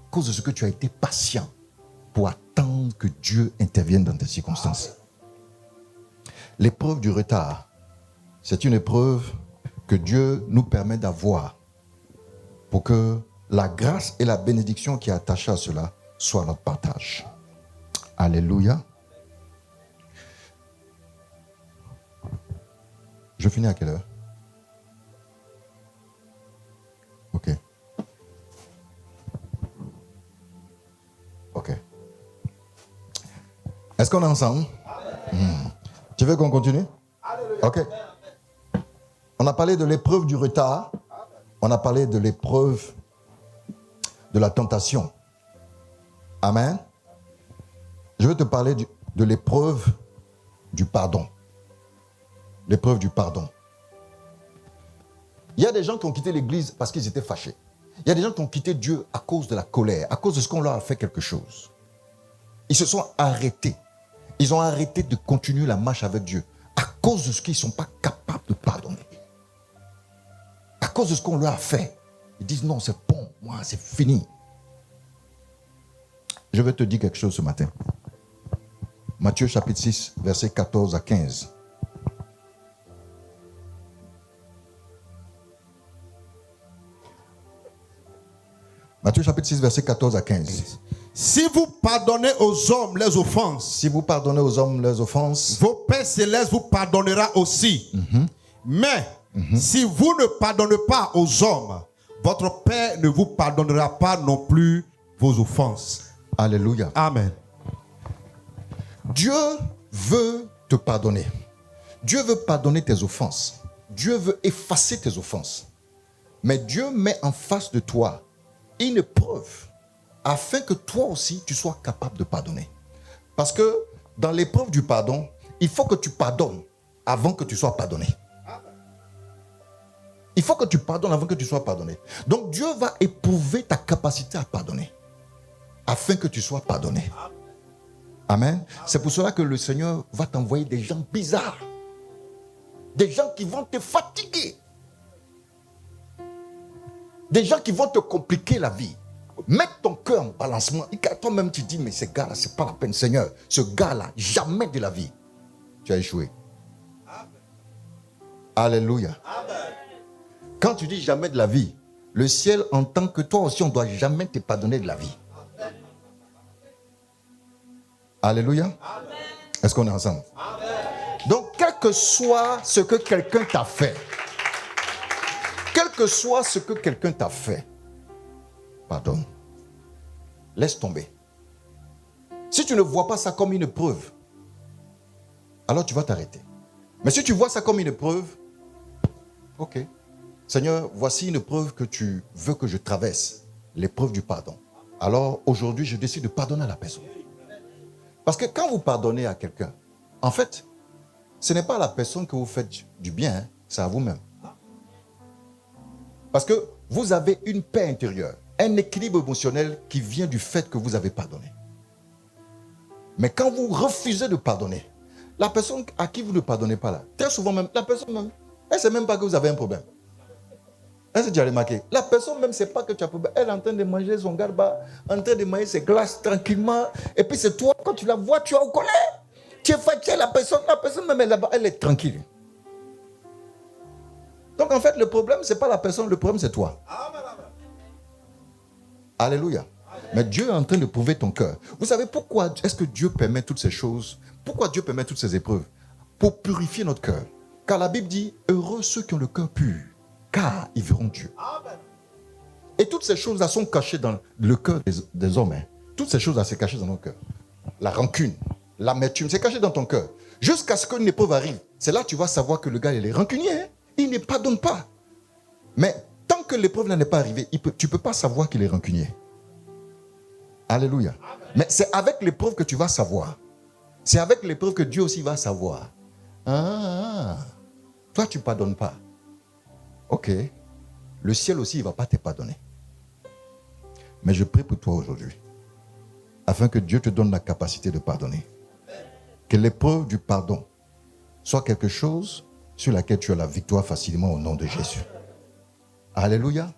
cause de ce que tu as été patient pour attendre que Dieu intervienne dans tes circonstances. L'épreuve du retard, c'est une épreuve que Dieu nous permet d'avoir pour que la grâce et la bénédiction qui est attachée à cela soient notre partage. Alléluia. Je finis à quelle heure? Ok. Ok. Est-ce qu'on est ensemble? Tu veux qu'on continue? Ok. On a parlé de l'épreuve du retard. On a parlé de l'épreuve de la tentation. Amen. Je veux te parler de l'épreuve du pardon. L'épreuve du pardon. Il y a des gens qui ont quitté l'église parce qu'ils étaient fâchés. Il y a des gens qui ont quitté Dieu à cause de la colère, à cause de ce qu'on leur a fait quelque chose. Ils se sont arrêtés. Ils ont arrêté de continuer la marche avec Dieu à cause de ce qu'ils ne sont pas capables de pardonner. À cause de ce qu'on leur a fait. Ils disent non, c'est bon, moi, c'est fini. Je vais te dire quelque chose ce matin. Matthieu chapitre 6, versets 14 à 15. Matthieu chapitre 6, versets 14 à 15. Si vous pardonnez aux hommes les offenses, Si vous pardonnez aux hommes leurs offenses, vos Pères célestes vous pardonnera aussi. Mais si vous ne pardonnez pas aux hommes, votre Père ne vous pardonnera pas non plus vos offenses. alléluia. Amen. Dieu veut te pardonner. Dieu veut pardonner tes offenses. Dieu veut effacer tes offenses. Mais Dieu met en face de toi une épreuve afin que toi aussi tu sois capable de pardonner. Parce que dans l'épreuve du pardon, il faut que tu pardonnes avant que tu sois pardonné. Il faut que tu pardonnes avant que tu sois pardonné. Donc Dieu va éprouver ta capacité à pardonner afin que tu sois pardonné. Amen. C'est pour cela que le Seigneur va t'envoyer des gens bizarres. Des gens qui vont te fatiguer. Des gens qui vont te compliquer la vie. Mettre ton cœur en balancement. Et toi-même tu dis, mais ce gars-là, c'est pas la peine, Seigneur. Ce gars-là, jamais de la vie, tu as échoué. Amen. Alléluia. Amen. Quand tu dis jamais de la vie, le ciel entend que toi aussi, on ne doit jamais te pardonner de la vie. Amen. Alléluia. Amen. Est-ce qu'on est ensemble? Amen. Donc, quel que soit ce que quelqu'un t'a fait, quel que soit ce que quelqu'un t'a fait, pardonne. Laisse tomber. Si tu ne vois pas ça comme une preuve, alors tu vas t'arrêter. Mais si tu vois ça comme une épreuve, ok. Seigneur, voici une épreuve que tu veux que je traverse, l'épreuve du pardon. Alors aujourd'hui, je décide de pardonner à la personne. Parce que quand vous pardonnez à quelqu'un, en fait, ce n'est pas à la personne que vous faites du bien, hein, c'est à vous-même. Parce que vous avez une paix intérieure, un équilibre émotionnel qui vient du fait que vous avez pardonné. Mais quand vous refusez de pardonner, la personne à qui vous ne pardonnez pas là, très souvent même, la personne même, elle ne sait même pas que vous avez un problème. Elle s'est déjà remarqué. La personne même ne sait pas que tu as un problème. Elle est en train de manger son garba, en train de manger ses glaces tranquillement. Et puis c'est toi, quand tu la vois, tu es en colère. Tu es fatigué, la personne même est là-bas, elle est tranquille. Donc en fait, le problème, ce n'est pas la personne, le problème, c'est toi. Alléluia. Mais Dieu est en train de prouver ton cœur. Vous savez pourquoi est-ce que Dieu permet toutes ces choses? Pourquoi Dieu permet toutes ces épreuves? Pour purifier notre cœur. Car la Bible dit, heureux ceux qui ont le cœur pur, car ils verront Dieu. Et toutes ces choses-là sont cachées dans le cœur des hommes. Hein. Toutes ces choses-là, c'est caché dans nos cœurs. La rancune, l'amertume, c'est caché dans ton cœur. Jusqu'à ce qu'une épreuve arrive. C'est là que tu vas savoir que le gars, il est rancunier. Hein. Il ne pardonne pas. Mais tant que l'épreuve n'est pas arrivée, tu ne peux pas savoir qu'il est rancunier. Alléluia. Mais c'est avec l'épreuve que tu vas savoir. C'est avec l'épreuve que Dieu aussi va savoir. Toi, tu ne pardonnes pas. Ok. Le ciel aussi, il ne va pas te pardonner. Mais je prie pour toi aujourd'hui, afin que Dieu te donne la capacité de pardonner. Que l'épreuve du pardon soit quelque chose sur laquelle tu as la victoire facilement au nom de Jésus. Alléluia.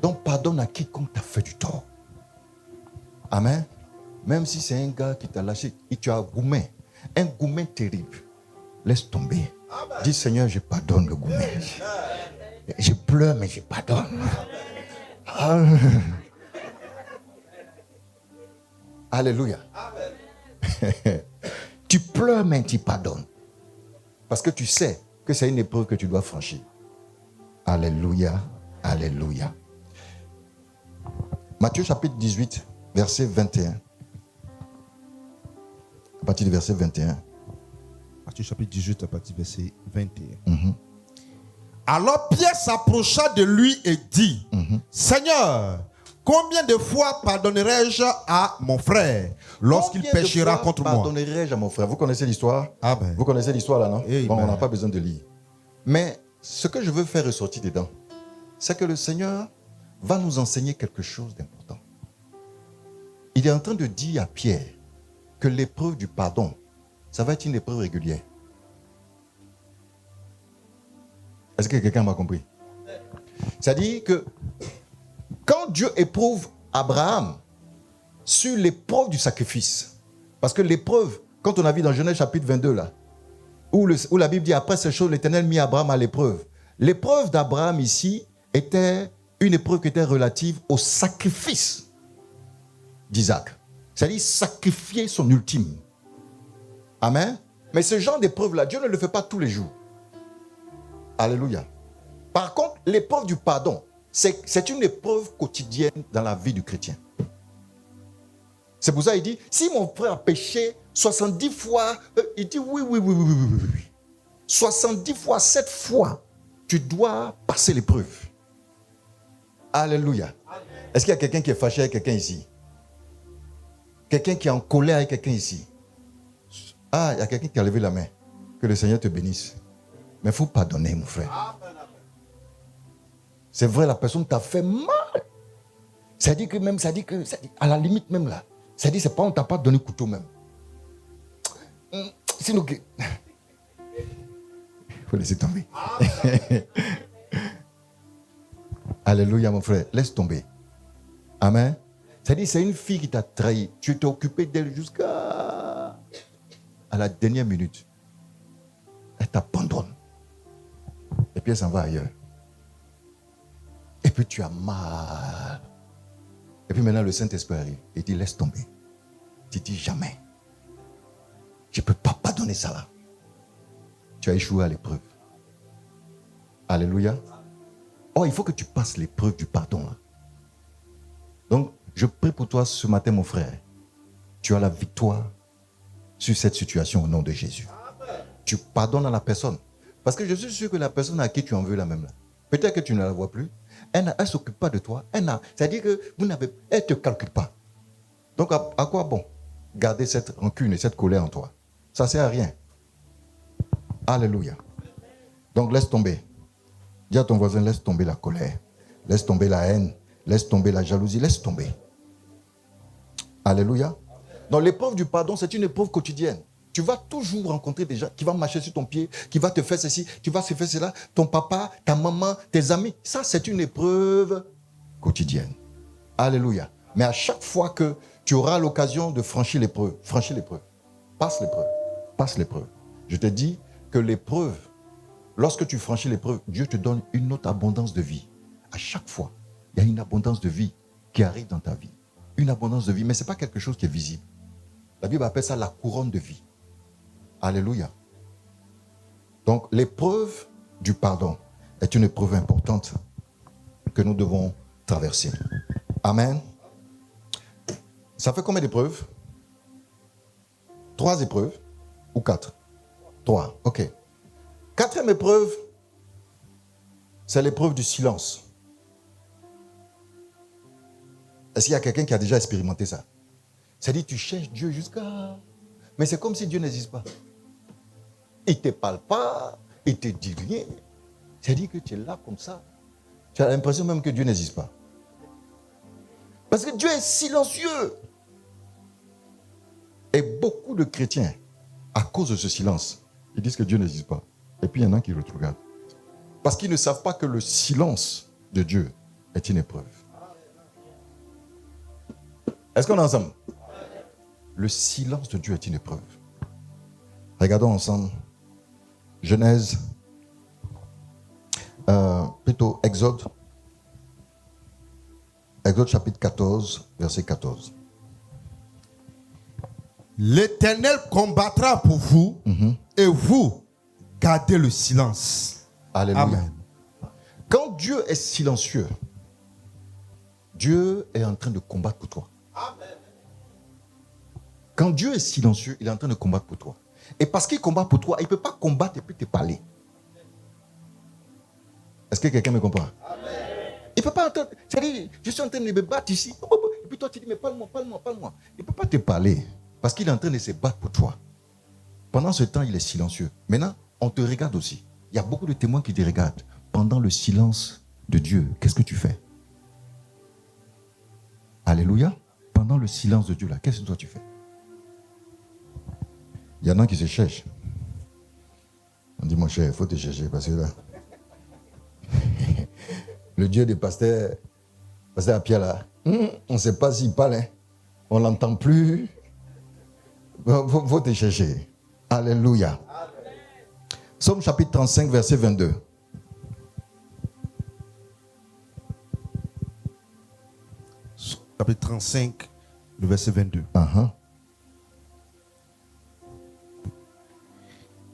Donc, pardonne à quiconque t'a fait du tort. Amen. Même si c'est un gars qui t'a lâché, et tu as un gourmet terrible, laisse tomber. Dis Seigneur, je pardonne le gourmet. Je pleure, mais je pardonne. Alléluia. Tu pleures, mais tu pardonnes. Parce que tu sais que c'est une épreuve que tu dois franchir. Alléluia. Alléluia. Matthieu chapitre 18, verset 21. À partir du verset 21. Matthieu chapitre 18, à partir du verset 21. Alors Pierre s'approcha de lui et dit, Seigneur, combien de fois pardonnerai-je à mon frère lorsqu'il péchera contre moi? Pardonnerai-je à mon frère? Vous connaissez l'histoire? Amen. Vous connaissez l'histoire là, non? Amen. Bon, on n'a pas besoin de lire. Mais ce que je veux faire ressortir dedans, c'est que le Seigneur va nous enseigner quelque chose d'important. Il est en train de dire à Pierre que l'épreuve du pardon, ça va être une épreuve régulière. Est-ce que quelqu'un m'a compris? C'est-à-dire que quand Dieu éprouve Abraham sur l'épreuve du sacrifice, parce que l'épreuve, quand on a vu dans Genèse chapitre 22 là, où la Bible dit après ces choses, l'Éternel mit Abraham à l'épreuve. L'épreuve d'Abraham ici était une épreuve qui était relative au sacrifice d'Isaac. C'est-à-dire sacrifier son ultime. Amen. Mais ce genre d'épreuve-là, Dieu ne le fait pas tous les jours. Alléluia. Par contre, l'épreuve du pardon, c'est une épreuve quotidienne dans la vie du chrétien. C'est pour ça qu'il dit, si mon frère a péché 70 fois, il dit oui. 70 fois, 7 fois, tu dois passer l'épreuve. Alléluia. Est-ce qu'il y a quelqu'un qui est fâché avec quelqu'un ici? Quelqu'un qui est en colère avec quelqu'un ici? Ah, il y a quelqu'un qui a levé la main. Que le Seigneur te bénisse. Mais il faut pardonner, mon frère. C'est vrai, la personne t'a fait mal. Ça dit que même, à la limite même là, ça dit c'est pas on t'a pas donné couteau même. Sinon que... Il faut laisser tomber. Alléluia, mon frère. Laisse tomber. Amen. C'est-à-dire, c'est une fille qui t'a trahi. Tu t'es occupé d'elle jusqu'à la dernière minute. Elle t'abandonne. Et puis elle s'en va ailleurs. Et puis tu as mal. Et puis maintenant le Saint-Esprit arrive et dit laisse tomber. Tu dis jamais. Je ne peux pas pardonner ça là. Tu as échoué à l'épreuve. Alléluia. Oh, il faut que tu passes l'épreuve du pardon là. Donc, je prie pour toi ce matin, mon frère. Tu as la victoire sur cette situation au nom de Jésus. tu pardonnes à la personne. Parce que je suis sûr que la personne à qui tu en veux la même là, peut-être que tu ne la vois plus, elle ne s'occupe pas de toi. C'est-à-dire que elle ne te calcule pas. Donc à quoi bon garder cette rancune et cette colère en toi? Ça ne sert à rien. Alléluia. Donc laisse tomber. Dis à ton voisin, laisse tomber la colère. Laisse tomber la haine. Laisse tomber la jalousie. Laisse tomber. Alléluia. Donc l'épreuve du pardon, c'est une épreuve quotidienne. Tu vas toujours rencontrer des gens qui vont marcher sur ton pied, qui vont te faire ceci, qui vont se faire cela. Ton papa, ta maman, tes amis. Ça, c'est une épreuve quotidienne. Alléluia. Mais à chaque fois que tu auras l'occasion de franchir l'épreuve, franchis l'épreuve. Passe l'épreuve. Passe l'épreuve. Je te dis que l'épreuve, lorsque tu franchis l'épreuve, Dieu te donne une autre abondance de vie. À chaque fois, il y a une abondance de vie qui arrive dans ta vie. Une abondance de vie, mais ce n'est pas quelque chose qui est visible. La Bible appelle ça la couronne de vie. Alléluia. Donc, l'épreuve du pardon est une épreuve importante que nous devons traverser. Amen. Ça fait combien d'épreuves? 3 épreuves ou 4? 3, ok. 4e épreuve, c'est l'épreuve du silence. Est-ce qu'il y a quelqu'un qui a déjà expérimenté ça? C'est-à-dire, tu cherches Dieu jusqu'à... Mais c'est comme si Dieu n'existe pas. Il ne te parle pas, il ne te dit rien. C'est-à-dire que tu es là comme ça. Tu as l'impression même que Dieu n'existe pas. Parce que Dieu est silencieux. Et beaucoup de chrétiens, à cause de ce silence, ils disent que Dieu n'existe pas. Et puis il y en a qui le regardent. Parce qu'ils ne savent pas que le silence de Dieu est une épreuve. Est-ce qu'on est ensemble? Le silence de Dieu est une épreuve. Regardons ensemble. Genèse, plutôt Exode. Exode chapitre 14, verset 14. L'Éternel combattra pour vous et vous gardez le silence. Alléluia. Amen. Quand Dieu est silencieux, Dieu est en train de combattre pour toi. Amen. Quand Dieu est silencieux, il est en train de combattre pour toi. Et parce qu'il combat pour toi, il ne peut pas combattre et puis te parler. Est-ce que quelqu'un me comprend? Amen. Il ne peut pas entendre. C'est-à-dire, je suis en train de me battre ici. Et puis toi, tu dis, mais parle-moi. Il ne peut pas te parler. Parce qu'il est en train de se battre pour toi. Pendant ce temps, il est silencieux. Maintenant, on te regarde aussi. Il y a beaucoup de témoins qui te regardent. Pendant le silence de Dieu, qu'est-ce que tu fais? Alléluia. Pendant le silence de Dieu, là, qu'est-ce que toi tu fais? Il y en a qui se cherchent. On dit, mon cher, il faut te chercher parce que là, le Dieu des pasteurs à Pierre là, on ne sait pas s'il parle, hein. On ne l'entend plus. Il faut te chercher. Alléluia. Psaume chapitre 35, verset 22. Chapitre 35, le verset 22.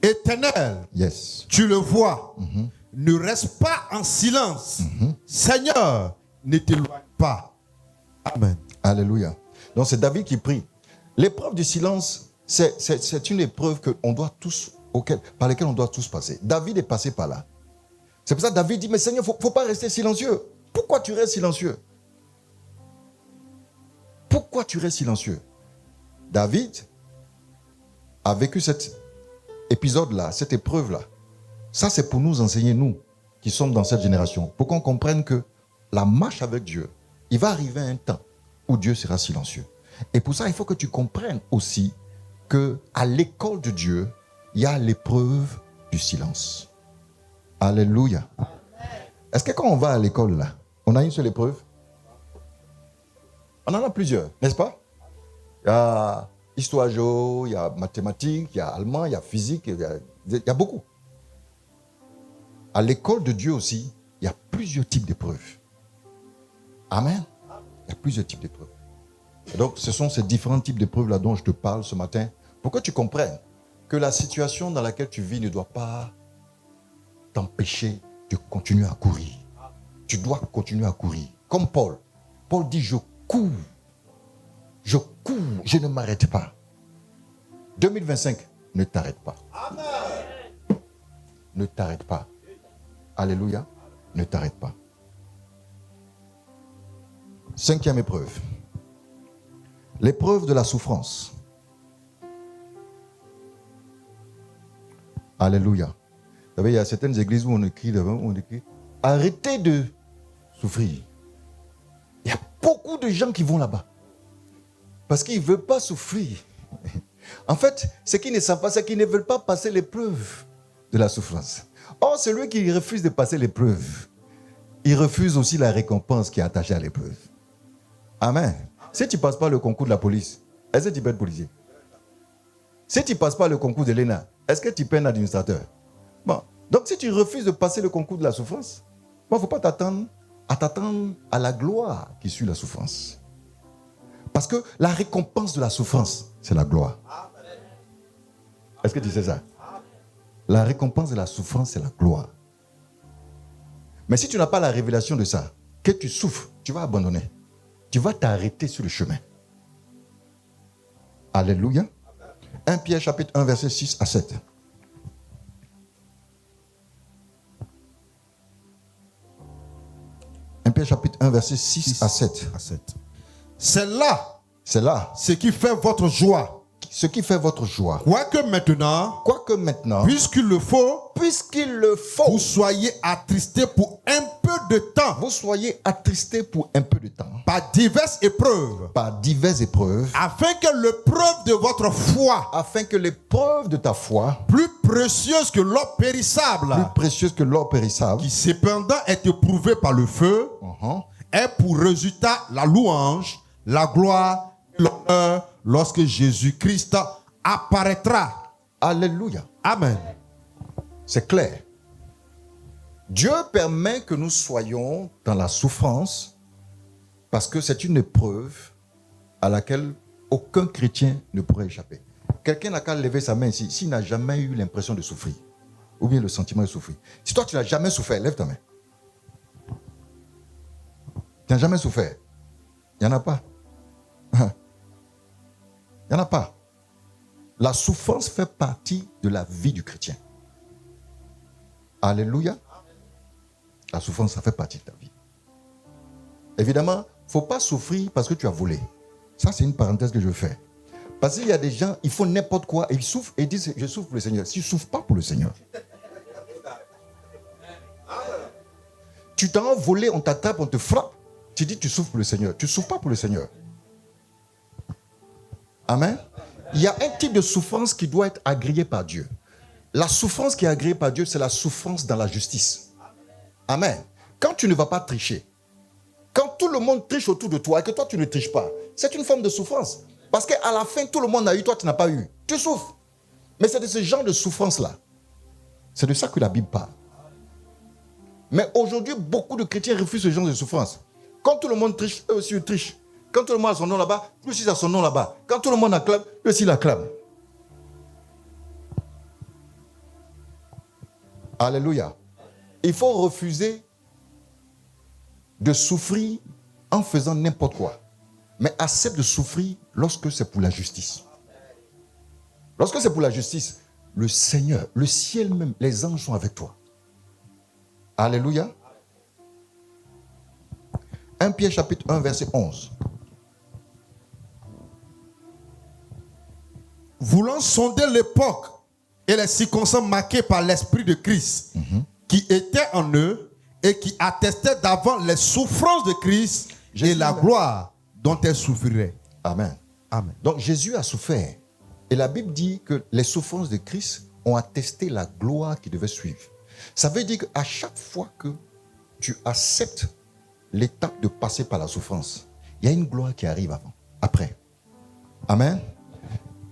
Éternel, Yes. tu le vois, ne reste pas en silence. Seigneur, ne t'éloigne pas. Amen. Alléluia. Donc c'est David qui prie. L'épreuve du silence, c'est une épreuve par laquelle on doit tous passer. David est passé par là. C'est pour ça que David dit, mais Seigneur, il ne faut pas rester silencieux. Pourquoi tu restes silencieux? Pourquoi tu restes silencieux? David a vécu cet épisode-là, cette épreuve-là. Ça, c'est pour nous enseigner, nous, qui sommes dans cette génération, pour qu'on comprenne que la marche avec Dieu, il va arriver un temps où Dieu sera silencieux. Et pour ça, il faut que tu comprennes aussi qu'à l'école de Dieu, il y a l'épreuve du silence. Alléluia. Est-ce que quand on va à l'école, là, on a une seule épreuve? On en a plusieurs, n'est-ce pas? Il y a histoire géo, il y a mathématiques, il y a allemand, il y a physique, il y a beaucoup. À l'école de Dieu aussi, il y a plusieurs types d'épreuves. Amen. Il y a plusieurs types d'épreuves. Et donc, ce sont ces différents types d'épreuves-là dont je te parle ce matin, pour que tu comprennes que la situation dans laquelle tu vis ne doit pas t'empêcher de continuer à courir. Tu dois continuer à courir. Comme Paul. Paul dit, je cours, je ne m'arrête pas. 2025, ne t'arrête pas. Ne t'arrête pas. Alléluia. Ne t'arrête pas. 5e épreuve. L'épreuve de la souffrance. Alléluia. Vous savez, il y a certaines églises où on écrit devant, on écrit arrêtez de souffrir. Il y a beaucoup de gens qui vont là-bas parce qu'ils ne veulent pas souffrir. En fait, ce qu'ils ne savent pas, c'est qu'ils ne veulent pas passer l'épreuve de la souffrance. Or, celui qui refuse de passer l'épreuve, il refuse aussi la récompense qui est attachée à l'épreuve. Amen. Si tu ne passes pas le concours de la police, est-ce que tu peux être policier? Si tu ne passes pas le concours de l'ENA, est-ce que tu peux être administrateur? Bon. Donc, si tu refuses de passer le concours de la souffrance, il ne faut pas t'attendre à la gloire qui suit la souffrance. Parce que la récompense de la souffrance, c'est la gloire. Est-ce que tu sais ça? La récompense de la souffrance, c'est la gloire. Mais si tu n'as pas la révélation de ça, que tu souffres, tu vas abandonner. Tu vas t'arrêter sur le chemin. Alléluia. 1 Pierre chapitre 1, verset 6 à 7. Pierre chapitre 1, verset 6 à 7. C'est là ce qui fait votre joie. Ce qui fait votre joie. Quoique maintenant, puisqu'il le faut, vous soyez attristés pour un peu de temps. Vous soyez attristés pour un peu de temps. Par diverses épreuves. Afin que l'épreuve de votre foi. Afin que l'épreuve de ta foi. Plus précieuse que l'or périssable. Qui cependant est éprouvée par le feu. Est pour résultat la louange, la gloire, l'honneur lorsque Jésus-Christ apparaîtra. Alléluia. Amen. C'est clair. Dieu permet que nous soyons dans la souffrance parce que c'est une épreuve à laquelle aucun chrétien ne pourrait échapper. Quelqu'un n'a qu'à lever sa main ici s'il n'a jamais eu l'impression de souffrir ou bien le sentiment de souffrir. Si toi tu n'as jamais souffert, lève ta main. Tu n'as jamais souffert. Il n'y en a pas. Il n'y en a pas. La souffrance fait partie de la vie du chrétien. Alléluia. La souffrance, ça fait partie de ta vie. Évidemment, il ne faut pas souffrir parce que tu as volé. Ça, c'est une parenthèse que je fais. Parce qu'il y a des gens, ils font n'importe quoi et ils souffrent et ils disent, je souffre pour le Seigneur. Si tu ne souffres pas pour le Seigneur. Tu t'as volé, on t'attrape, on te frappe. Tu dis, tu souffres pour le Seigneur. Tu ne souffres pas pour le Seigneur. Amen. Il y a un type de souffrance qui doit être agréé par Dieu. La souffrance qui est agréée par Dieu, c'est la souffrance dans la justice. Amen. Quand tu ne vas pas tricher, quand tout le monde triche autour de toi et que toi tu ne triches pas, c'est une forme de souffrance. Parce qu'à la fin, tout le monde a eu, toi tu n'as pas eu. Tu souffres. Mais c'est de ce genre de souffrance-là. C'est de ça que la Bible parle. Mais aujourd'hui, beaucoup de chrétiens refusent ce genre de souffrance. Quand tout le monde triche, eux aussi ils trichent. Quand tout le monde a son nom là-bas, lui aussi a son nom là-bas. Quand tout le monde acclame, lui aussi l'acclame. Alléluia. Il faut refuser de souffrir en faisant n'importe quoi. Mais accepte de souffrir lorsque c'est pour la justice. Lorsque c'est pour la justice, le Seigneur, le ciel même, les anges sont avec toi. Alléluia. 1 Pierre chapitre 1, verset 11. Voulant sonder l'époque et les circonstances marquées par l'Esprit de Christ, qui était en eux et qui attestait d'avant les souffrances de Christ et la gloire dont elles souffriraient. Amen. Amen. Donc Jésus a souffert. Et la Bible dit que les souffrances de Christ ont attesté la gloire qui devait suivre. Ça veut dire qu'à chaque fois que tu acceptes l'étape de passer par la souffrance, il y a une gloire qui arrive après. Amen.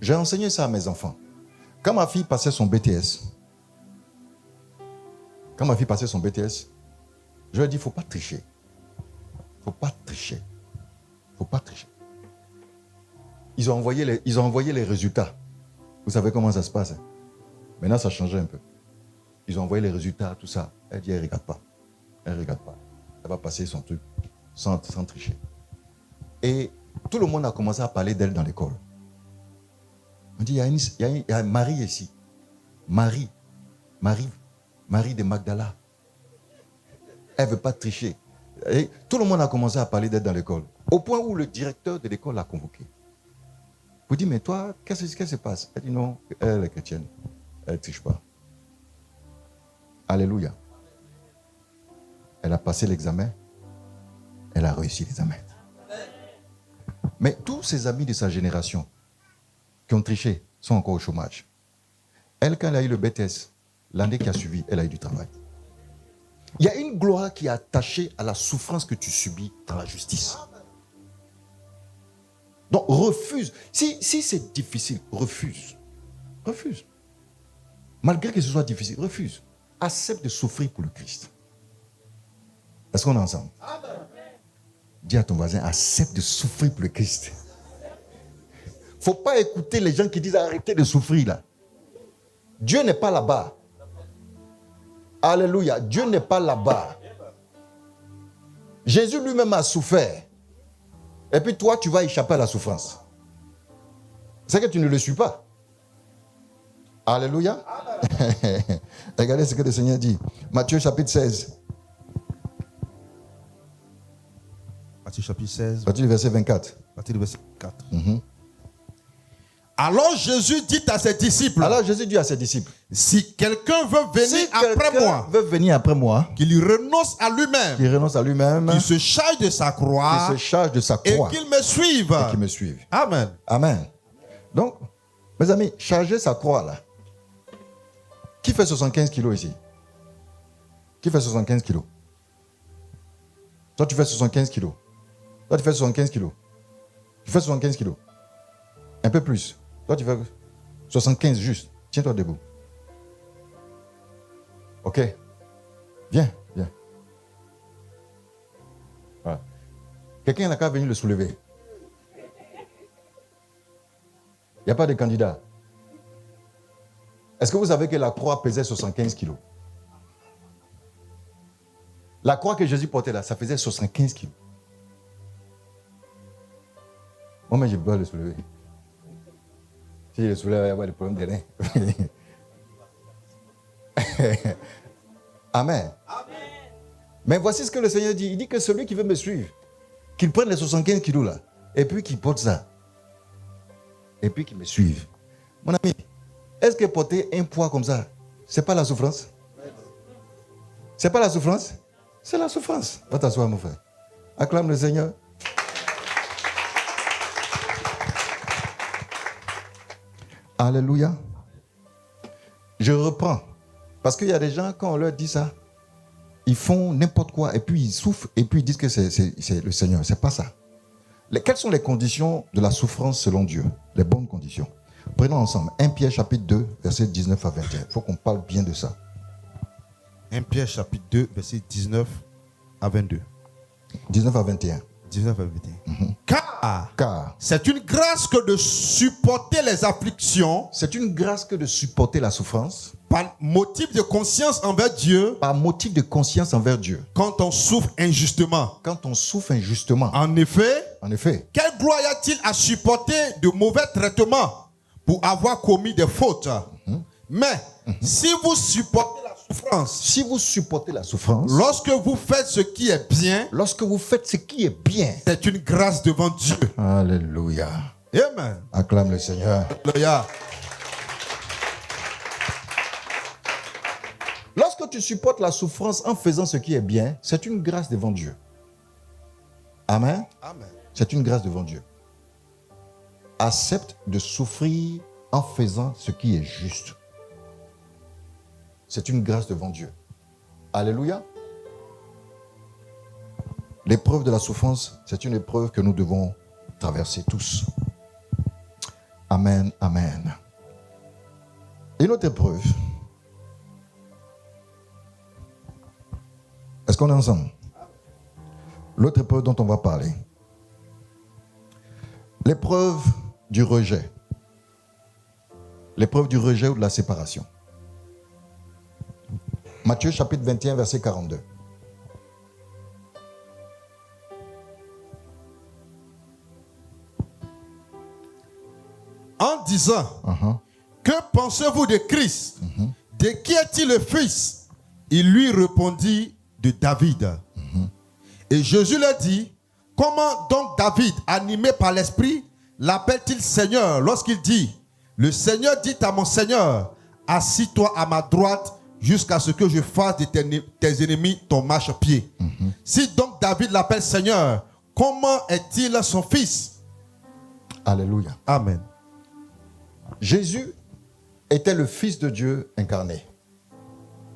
J'ai enseigné ça à mes enfants. Quand ma fille passait son BTS, je lui ai dit, il ne faut pas tricher. Il ne faut pas tricher. Il ne faut pas tricher. Ils ont envoyé les résultats. Vous savez comment ça se passe? Maintenant, ça a changé un peu. Ils ont envoyé les résultats, tout ça. Elle dit, elle ne regarde pas. Elle ne regarde pas. Elle va passer son truc sans tricher. Et tout le monde a commencé à parler d'elle dans l'école. On dit, il y a Marie ici. Marie de Magdala. Elle ne veut pas tricher. Et tout le monde a commencé à parler d'être dans l'école. Au point où le directeur de l'école l'a convoqué. Vous dites, mais toi, qu'est-ce qui se passe? Elle dit non, elle est chrétienne. Elle ne triche pas. Alléluia. Elle a passé l'examen. Elle a réussi l'examen. Mais tous ses amis de sa génération qui ont triché sont encore au chômage. Elle, quand elle a eu le BTS, l'année qui a suivi, elle a eu du travail. Il y a une gloire qui est attachée à la souffrance que tu subis dans la justice. Donc refuse. Si c'est difficile, refuse. Refuse. Malgré que ce soit difficile, refuse. Accepte de souffrir pour le Christ. Est-ce qu'on est ensemble? Dis à ton voisin, accepte de souffrir pour le Christ. Il ne faut pas écouter les gens qui disent arrêtez de souffrir là. Dieu n'est pas là-bas. Alléluia. Dieu n'est pas là-bas. Jésus lui-même a souffert. Et puis toi, tu vas échapper à la souffrance. C'est que tu ne le suis pas. Alléluia. Regardez ce que le Seigneur dit. Matthieu chapitre 16. Matthieu chapitre 16. Matthieu verset 24. Matthieu verset 4. Alors Jésus dit à ses disciples. Si quelqu'un veut venir après moi, qu'il renonce à lui-même, qu'il se charge de sa croix, et qu'il me suive. Amen. Amen. Donc, mes amis, charger sa croix là. Qui fait 75 kilos ici? Qui fait 75 kilos? Toi, tu fais 75 kilos. Toi, tu fais 75 kilos. Tu fais 75 kilos. Un peu plus. Toi, tu fais 75 juste. Tiens-toi debout. Ok. Viens. Voilà. Quelqu'un n'a qu'à venir le soulever. Il n'y a pas de candidat. Est-ce que vous savez que la croix pesait 75 kilos? La croix que Jésus portait là, ça faisait 75 kilos. Moi-même, je peux le soulever. Si je le soulève, il va y avoir des problèmes de reins. Amen. Mais voici ce que le Seigneur dit. Il dit que celui qui veut me suivre, qu'il prenne les 75 kilos là, et puis qu'il porte ça. Et puis qu'il me suive. Mon ami, est-ce que porter un poids comme ça, c'est pas la souffrance? C'est pas la souffrance? C'est la souffrance. Va t'asseoir, mon frère. Acclame le Seigneur. Alléluia. Je reprends. Parce qu'il y a des gens, quand on leur dit ça, ils font n'importe quoi et puis ils souffrent et puis ils disent que c'est le Seigneur. C'est pas ça. Quelles sont les conditions de la souffrance selon Dieu? Les bonnes conditions. Prenons ensemble 1 Pierre chapitre 2, versets 19 à 21. Il faut qu'on parle bien de ça. 1 Pierre chapitre 2, versets 19 à 22. 19 à 21. 19 à 21. Car c'est une grâce que de supporter les afflictions. C'est une grâce que de supporter la souffrance. Par motif de conscience envers Dieu. Par motif de conscience envers Dieu. Quand on souffre injustement. Quand on souffre injustement. En effet. Quelle gloire y a-t-il à supporter de mauvais traitements pour avoir commis des fautes? Mais si vous supportez la souffrance, lorsque vous faites ce qui est bien, c'est une grâce devant Dieu. Alléluia. Amen. Acclame le Seigneur. Alléluia. Lorsque tu supportes la souffrance en faisant ce qui est bien, c'est une grâce devant Dieu. Amen. Amen. C'est une grâce devant Dieu. Accepte de souffrir en faisant ce qui est juste. C'est une grâce devant Dieu. Alléluia. L'épreuve de la souffrance, c'est une épreuve que nous devons traverser tous. Amen, amen. Une autre épreuve. Est-ce qu'on est ensemble? L'autre épreuve dont on va parler. L'épreuve du rejet. L'épreuve du rejet ou de la séparation. Matthieu chapitre 21, verset 42. en disant, que pensez-vous de Christ? De qui est-il le fils? Il lui répondit, de David. Et Jésus leur dit, comment donc David, animé par l'Esprit, l'appelle-t-il Seigneur lorsqu'il dit, le Seigneur dit à mon Seigneur, assis-toi à ma droite jusqu'à ce que je fasse de tes ennemis ton marchepied. Si donc David l'appelle Seigneur, comment est-il son fils? Alléluia. Amen. Jésus était le Fils de Dieu incarné.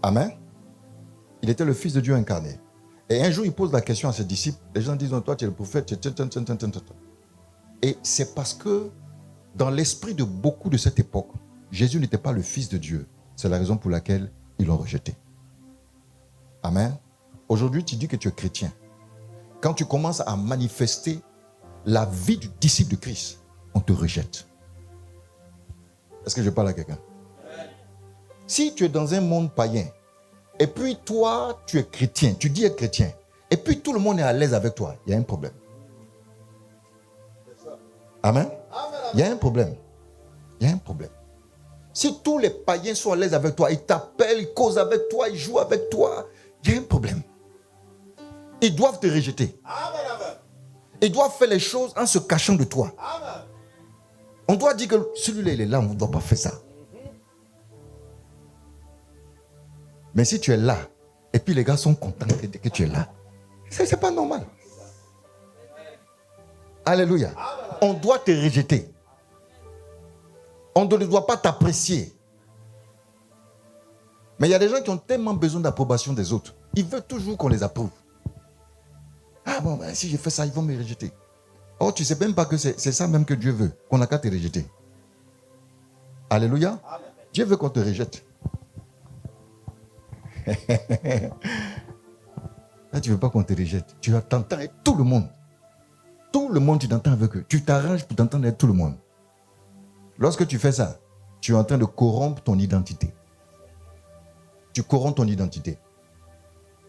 Amen. Il était le Fils de Dieu incarné. Et un jour, il pose la question à ses disciples. Les gens disent, toi, tu es le prophète. Et c'est parce que dans l'esprit de beaucoup de cette époque, Jésus n'était pas le Fils de Dieu. C'est la raison pour laquelle ils l'ont rejeté. Amen. Aujourd'hui, tu dis que tu es chrétien. Quand tu commences à manifester la vie du disciple de Christ, on te rejette. Est-ce que je parle à quelqu'un? Si tu es dans un monde païen, et puis toi, tu es chrétien, tu dis être chrétien, et puis tout le monde est à l'aise avec toi, il y a un problème. Amen. Il y a un problème. Il y a un problème. Si tous les païens sont à l'aise avec toi, ils t'appellent, ils causent avec toi, ils jouent avec toi, il y a un problème. Ils doivent te rejeter. Ils doivent faire les choses en se cachant de toi. On doit dire que celui-là, il est là, on ne doit pas faire ça. Mais si tu es là, et puis les gars sont contents que tu es là, ce n'est pas normal. Alléluia. On doit te rejeter. On ne doit pas t'apprécier. Mais il y a des gens qui ont tellement besoin d'approbation des autres. Ils veulent toujours qu'on les approuve. Ah bon, ben, si je fais ça, ils vont me rejeter. Oh, tu ne sais même pas que c'est ça même que Dieu veut, qu'on n'a qu'à te rejeter. Alléluia. Amen. Dieu veut qu'on te rejette. Là, tu ne veux pas qu'on te rejette. Tu t'entends avec tout le monde. Tout le monde, tu t'entends avec eux. Tu t'arranges pour t'entendre avec tout le monde. Lorsque tu fais ça, tu es en train de corrompre ton identité. Tu corromps ton identité.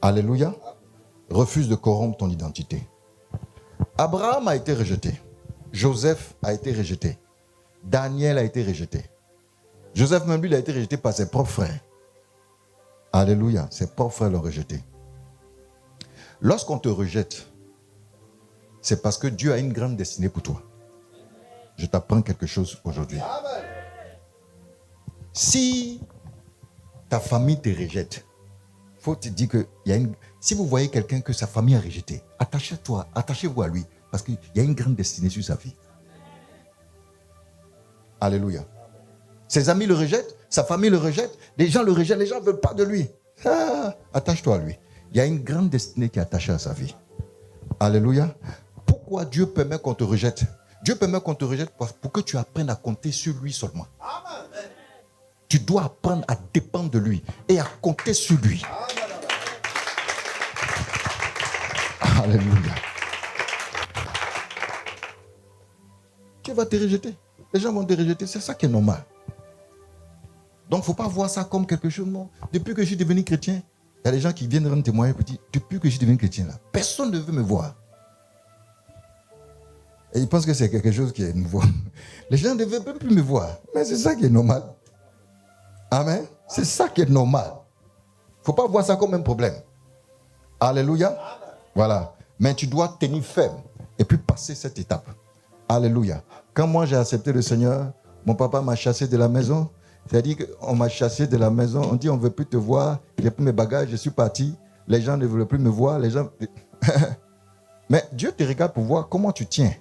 Alléluia. Refuse de corrompre ton identité. Abraham a été rejeté. Joseph a été rejeté. Daniel a été rejeté. Joseph même lui, il a été rejeté par ses propres frères. Alléluia. Ses propres frères l'ont rejeté. Lorsqu'on te rejette, c'est parce que Dieu a une grande destinée pour toi. Je t'apprends quelque chose aujourd'hui. Si ta famille te rejette, il faut te dire que si vous voyez quelqu'un que sa famille a rejeté, attachez-vous à lui, parce qu'il y a une grande destinée sur sa vie. Alléluia. Ses amis le rejettent, sa famille le rejette, les gens le rejettent, les gens ne veulent pas de lui. Attache-toi à lui. Il y a une grande destinée qui est attachée à sa vie. Alléluia. Pourquoi Dieu permet qu'on te rejette? Dieu permet qu'on te rejette pour que tu apprennes à compter sur lui seulement. Amen. Tu dois apprendre à dépendre de lui et à compter sur lui. Amen. Alléluia. Tu vas te rejeter. Les gens vont te rejeter. C'est ça qui est normal. Donc, il ne faut pas voir ça comme quelque chose. Non. Depuis que je suis devenu chrétien, il y a des gens qui viennent rendre témoignage et disent, depuis que je suis devenu chrétien, là, personne ne veut me voir. Et ils pensent que c'est quelque chose qui est nouveau. Les gens ne veulent même plus me voir. Mais c'est ça qui est normal. Amen. C'est ça qui est normal. Il ne faut pas voir ça comme un problème. Alléluia. Amen. Voilà. Mais tu dois tenir ferme et puis passer cette étape. Alléluia. Quand moi j'ai accepté le Seigneur, mon papa m'a chassé de la maison. C'est-à-dire qu'on m'a chassé de la maison. On dit on ne veut plus te voir. J'ai pris mes bagages, je suis parti. Les gens ne veulent plus me voir. Les gens... Mais Dieu te regarde pour voir comment tu tiens.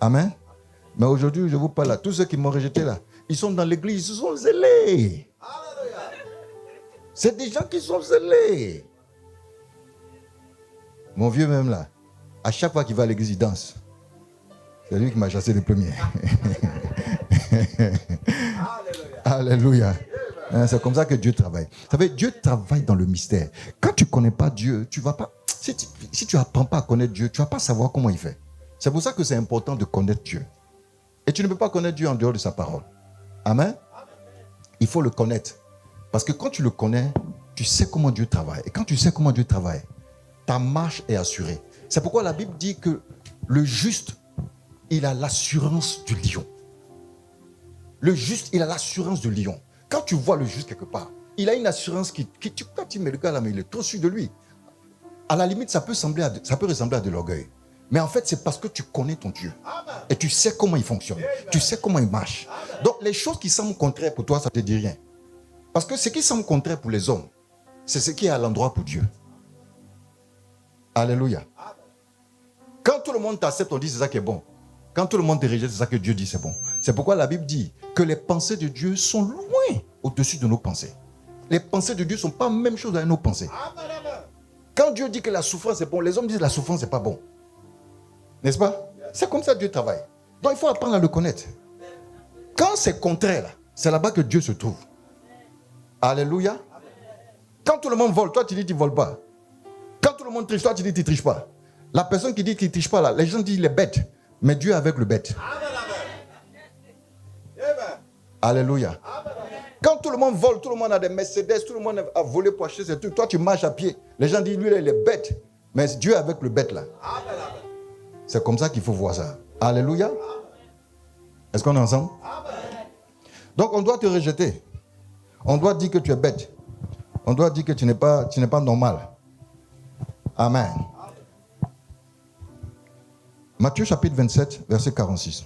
Amen. Mais aujourd'hui, je vous parle là. Tous ceux qui m'ont rejeté là, ils sont dans l'église, ils sont zélés. C'est des gens qui sont zélés. Mon vieux même là, à chaque fois qu'il va à l'église, il danse. C'est lui qui m'a chassé le premier. Alléluia. C'est comme ça que Dieu travaille. Vous savez, Dieu travaille dans le mystère. Quand tu ne connais pas Dieu, tu vas pas. Si tu n'apprends pas à connaître Dieu, tu ne vas pas savoir comment il fait. C'est pour ça que c'est important de connaître Dieu. Et tu ne peux pas connaître Dieu en dehors de sa parole. Amen. Il faut le connaître. Parce que quand tu le connais, tu sais comment Dieu travaille. Et quand tu sais comment Dieu travaille, ta marche est assurée. C'est pourquoi la Bible dit que le juste, il a l'assurance du lion. Le juste, il a l'assurance de lion. Quand tu vois le juste quelque part, il a une assurance qui tu dis, mais le gars là, mais il est trop sûr de lui. À la limite, ça peut ressembler à de l'orgueil. Mais en fait, c'est parce que tu connais ton Dieu. Et tu sais comment il fonctionne. Tu sais comment il marche. Donc, les choses qui semblent contraires pour toi, ça ne te dit rien. Parce que ce qui semble contraire pour les hommes, c'est ce qui est à l'endroit pour Dieu. Alléluia. Quand tout le monde t'accepte, on dit c'est ça qui est bon. Quand tout le monde te rejette, c'est ça que Dieu dit c'est bon. C'est pourquoi la Bible dit que les pensées de Dieu sont loin au-dessus de nos pensées. Les pensées de Dieu ne sont pas la même chose avec nos pensées. Quand Dieu dit que la souffrance est bon, les hommes disent que la souffrance n'est pas bon. N'est-ce pas? C'est comme ça que Dieu travaille. Donc il faut apprendre à le connaître. Quand c'est contraire, là, c'est là-bas que Dieu se trouve. Alléluia. Quand tout le monde vole, toi tu dis que tu ne voles pas. Quand tout le monde triche, toi tu dis que tu ne triches pas. La personne qui dit qu'il ne triche pas, là, les gens disent qu'il est bête. Mais Dieu est avec le bête. Alléluia. Quand tout le monde vole, tout le monde a des Mercedes, tout le monde a volé pour acheter ces trucs. Toi, tu marches à pied. Les gens disent, lui, il est bête. Mais Dieu est avec le bête là. C'est comme ça qu'il faut voir ça. Alléluia. Est-ce qu'on est ensemble? Donc, on doit te rejeter. On doit dire que tu es bête. On doit dire que tu n'es pas normal. Amen. Matthieu chapitre 27, verset 46.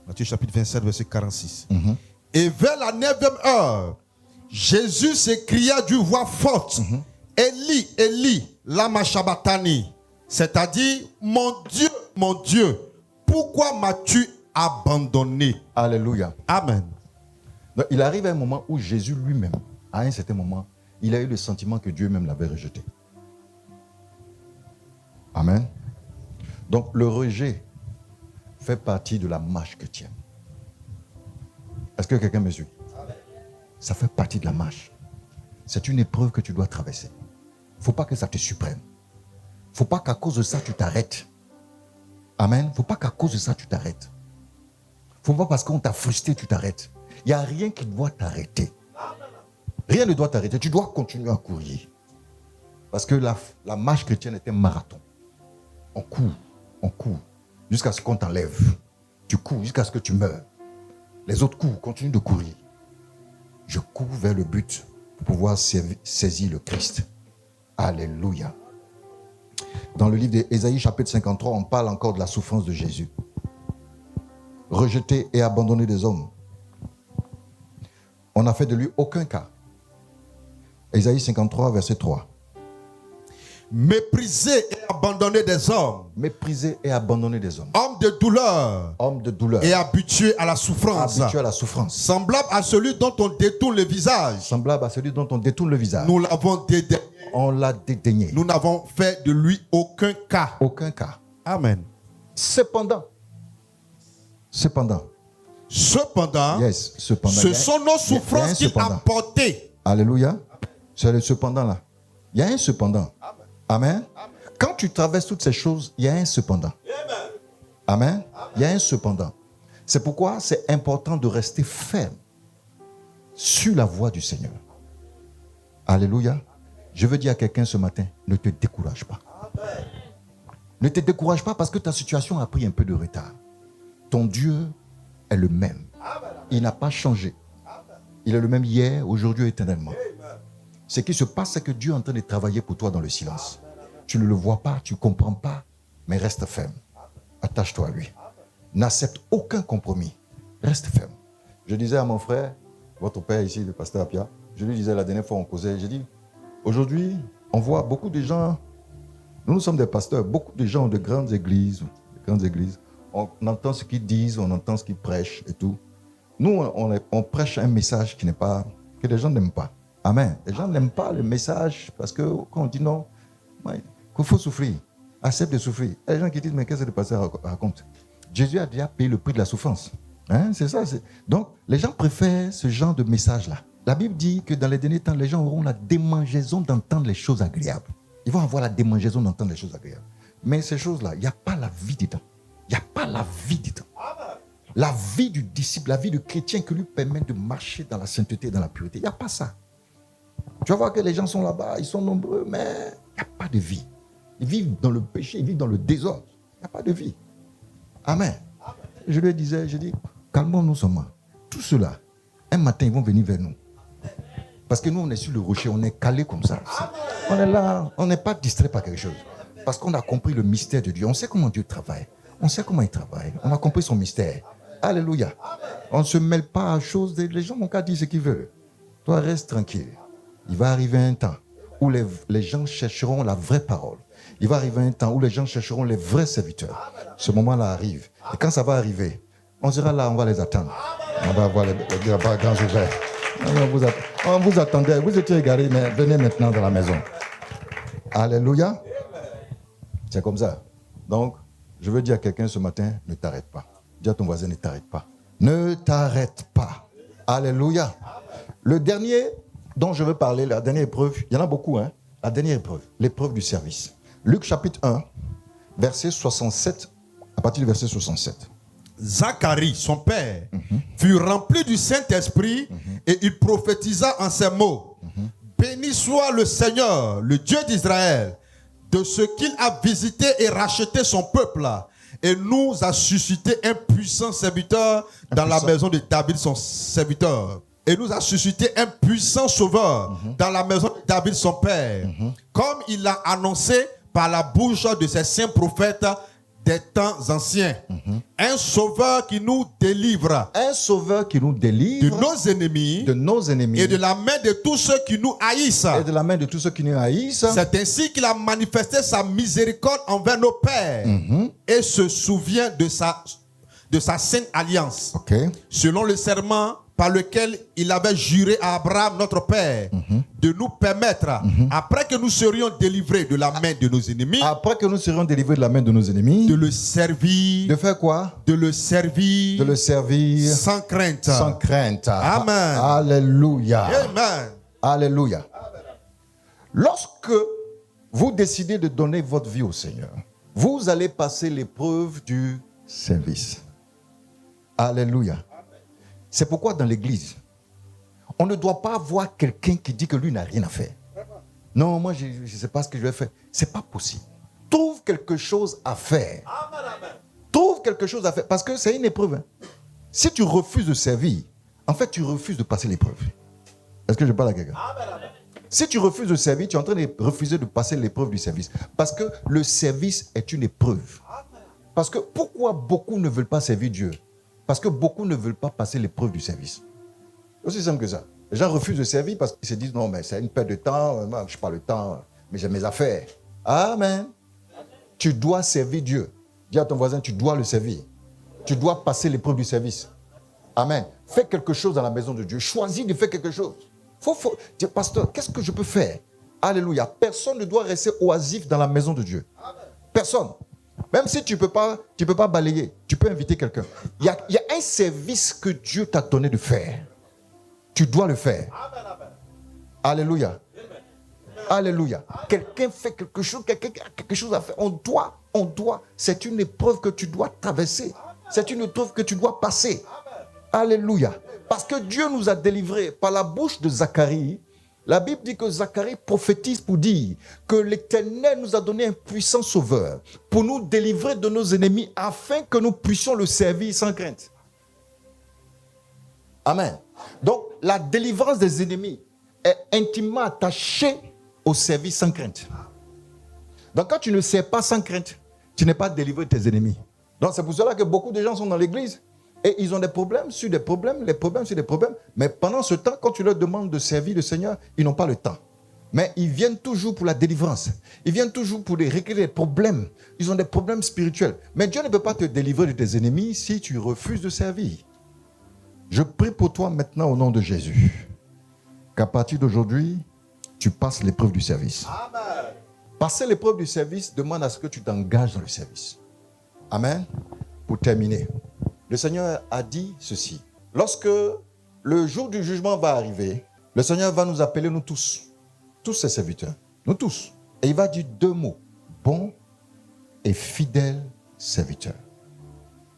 Matthieu chapitre 27, verset 46. Et vers la 9e heure, Jésus s'écria d'une voix forte, Eli, Eli, lama sabachthani, c'est-à-dire, mon Dieu, pourquoi m'as-tu abandonné? Alléluia. Amen. Donc, il arrive à un moment où Jésus lui-même, à un certain moment, il a eu le sentiment que Dieu même l'avait rejeté. Amen. Donc le rejet fait partie de la marche chrétienne. Est-ce que quelqu'un me suit? Ça fait partie de la marche. C'est une épreuve que tu dois traverser. Il ne faut pas que ça te surprenne. Il ne faut pas qu'à cause de ça tu t'arrêtes. Amen. Il ne faut pas qu'à cause de ça tu t'arrêtes. Il ne faut pas parce qu'on t'a frustré tu t'arrêtes. Il n'y a rien qui doit t'arrêter. Rien ne doit t'arrêter. Tu dois continuer à courir. Parce que la marche chrétienne est un marathon. On court, jusqu'à ce qu'on t'enlève. Tu cours jusqu'à ce que tu meurs. Les autres courent, continuent de courir. Je cours vers le but pour pouvoir saisir le Christ. Alléluia. Dans le livre d'Ésaïe, chapitre 53, on parle encore de la souffrance de Jésus. Rejeté et abandonné des hommes. On n'a fait de lui aucun cas. Ésaïe 53, verset 3. Méprisé et abandonné des hommes. Méprisé et abandonné des hommes. Homme de douleur. Homme de douleur. Et habitué à la souffrance. Habitué à la souffrance. Semblable à celui dont on détourne le visage. Semblable à celui dont on détourne le visage. Nous l'avons dédaigné. On l'a dédaigné. Nous n'avons fait de lui aucun cas. Aucun cas. Amen. Cependant. Yes, cependant. Ce sont nos souffrances qu'il a portées. Alléluia. C'est le cependant là. Il y a un cependant. Amen. Quand tu traverses toutes ces choses, il y a un cependant. Amen. Il y a un cependant. C'est pourquoi c'est important de rester ferme sur la voie du Seigneur. Alléluia. Je veux dire à quelqu'un ce matin, ne te décourage pas. Ne te décourage pas parce que ta situation a pris un peu de retard. Ton Dieu est le même. Il n'a pas changé. Il est le même hier, aujourd'hui et éternellement. Ce qui se passe, c'est que Dieu est en train de travailler pour toi dans le silence. Tu ne le vois pas, tu ne comprends pas, mais reste ferme. Attache-toi à lui. N'accepte aucun compromis. Reste ferme. Je disais à mon frère, votre père ici, le pasteur Apia, je lui disais la dernière fois on causait, j'ai dit, aujourd'hui, on voit beaucoup de gens, nous sommes des pasteurs, beaucoup de gens ont de grandes églises. On entend ce qu'ils disent, on entend ce qu'ils prêchent et tout. Nous, on prêche un message que les gens n'aiment pas. Amen. Les gens n'aiment pas le message parce que quand on dit non, qu'il faut souffrir, accepte de souffrir. Il y a des gens qui disent, mais qu'est-ce que le pasteur raconte? Jésus a déjà payé le prix de la souffrance. Hein? C'est ça. Donc, les gens préfèrent ce genre de message-là. La Bible dit que dans les derniers temps, les gens auront la démangeaison d'entendre les choses agréables. Ils vont avoir la démangeaison d'entendre les choses agréables. Mais ces choses-là, il n'y a pas la vie dedans. Il n'y a pas la vie dedans. La vie du disciple, la vie du chrétien qui lui permet de marcher dans la sainteté et dans la pureté. Il n'y a pas ça. Tu vas voir que les gens sont là-bas, ils sont nombreux, mais il n'y a pas de vie. Ils vivent dans le péché, ils vivent dans le désordre. n'y a pas de vie. Amen. Je lui disais, je dis, calmons-nous seulement. Tout cela, un matin, ils vont venir vers nous. Parce que nous, on est sur le rocher, on est calé comme ça. On est là, on n'est pas distrait par quelque chose. Parce qu'on a compris le mystère de Dieu. On sait comment Dieu travaille. On sait comment il travaille. On a compris son mystère. Alléluia. On ne se mêle pas à choses. Les gens n'ont qu'à dire ce qu'ils veulent. Toi, reste tranquille. Il va arriver un temps où les gens chercheront la vraie parole. Il va arriver un temps où les gens chercheront les vrais serviteurs. Ce moment-là arrive. Et quand ça va arriver, on sera là, on va les attendre. On va avoir les bras grands ouverts. On vous attendait, vous étiez égarés, mais venez maintenant dans la maison. Alléluia. C'est comme ça. Donc, je veux dire à quelqu'un ce matin, ne t'arrête pas. Dis à ton voisin, ne t'arrête pas. Ne t'arrête pas. Alléluia. Le dernier dont je veux parler, la dernière épreuve, il y en a beaucoup, hein. La dernière épreuve, l'épreuve du service. Luc chapitre 1, verset 67, à partir du verset 67. Zacharie, son père, fut rempli du Saint-Esprit et il prophétisa en ces mots. Béni soit le Seigneur, le Dieu d'Israël, de ce qu'il a visité et racheté son peuple et nous a suscité un puissant serviteur dans la maison de David, son serviteur. Et nous a suscité un puissant sauveur dans la maison de David, son père. Comme il l'a annoncé par la bouche de ses saints prophètes des temps anciens. Un sauveur qui nous délivre. Un sauveur qui nous délivre de nos ennemis. De nos ennemis. Et de la main de tous ceux qui nous haïssent. Et de la main de tous ceux qui nous haïssent. C'est ainsi qu'il a manifesté sa miséricorde envers nos pères. Et se souvient de sa sainte alliance. Selon le serment par lequel il avait juré à Abraham, notre père, de nous permettre, après que nous serions délivrés de la main de nos ennemis, après que nous serions délivrés de la main de nos ennemis, de le servir, de faire quoi? De le servir, sans crainte. Sans crainte. Amen. Alléluia. Amen. Alléluia. Lorsque vous décidez de donner votre vie au Seigneur, vous allez passer l'épreuve du service. Alléluia. C'est pourquoi dans l'église, on ne doit pas avoir quelqu'un qui dit que lui n'a rien à faire. Non, moi je ne sais pas ce que je vais faire. Ce n'est pas possible. Trouve quelque chose à faire. Trouve quelque chose à faire. Parce que c'est une épreuve. Hein. Si tu refuses de servir, en fait tu refuses de passer l'épreuve. Est-ce que je parle à quelqu'un? Si tu refuses de servir, tu es en train de refuser de passer l'épreuve du service. Parce que le service est une épreuve. Parce que pourquoi beaucoup ne veulent pas servir Dieu? Parce que beaucoup ne veulent pas passer l'épreuve du service. C'est aussi simple que ça. Les gens refusent de servir parce qu'ils se disent non, mais c'est une perte de temps, moi, je n'ai pas le temps, mais j'ai mes affaires. Amen. Tu dois servir Dieu. Dis à ton voisin, tu dois le servir. Tu dois passer l'épreuve du service. Amen. Fais quelque chose dans la maison de Dieu. Choisis de faire quelque chose. Dis, pasteur, qu'est-ce que je peux faire? Alléluia. Personne ne doit rester oisif dans la maison de Dieu. Personne. Même si tu ne peux pas balayer, tu peux inviter quelqu'un. Il y a un service que Dieu t'a donné de faire. Tu dois le faire. Alléluia. Alléluia. Quelqu'un fait quelque chose, quelqu'un a quelque chose à faire. On doit. C'est une épreuve que tu dois traverser. C'est une épreuve que tu dois passer. Alléluia. Parce que Dieu nous a délivrés par la bouche de Zacharie. La Bible dit que Zacharie prophétise pour dire que l'Éternel nous a donné un puissant sauveur pour nous délivrer de nos ennemis afin que nous puissions le servir sans crainte. Amen. Donc, la délivrance des ennemis est intimement attachée au service sans crainte. Donc, quand tu ne sers pas sans crainte, tu n'es pas délivré de tes ennemis. Donc, c'est pour cela que beaucoup de gens sont dans l'église et ils ont des problèmes sur des problèmes, les problèmes sur des problèmes. Mais pendant ce temps, quand tu leur demandes de servir le Seigneur, ils n'ont pas le temps. Mais ils viennent toujours pour la délivrance. Ils viennent toujours pour régler des problèmes. Ils ont des problèmes spirituels. Mais Dieu ne peut pas te délivrer de tes ennemis si tu refuses de servir. Je prie pour toi maintenant au nom de Jésus, qu'à partir d'aujourd'hui, tu passes l'épreuve du service. Amen. Passer l'épreuve du service demande à ce que tu t'engages dans le service. Amen. Pour terminer, le Seigneur a dit ceci. Lorsque le jour du jugement va arriver, le Seigneur va nous appeler, nous tous ses serviteurs, nous tous. Et il va dire deux mots, bon et fidèle serviteur.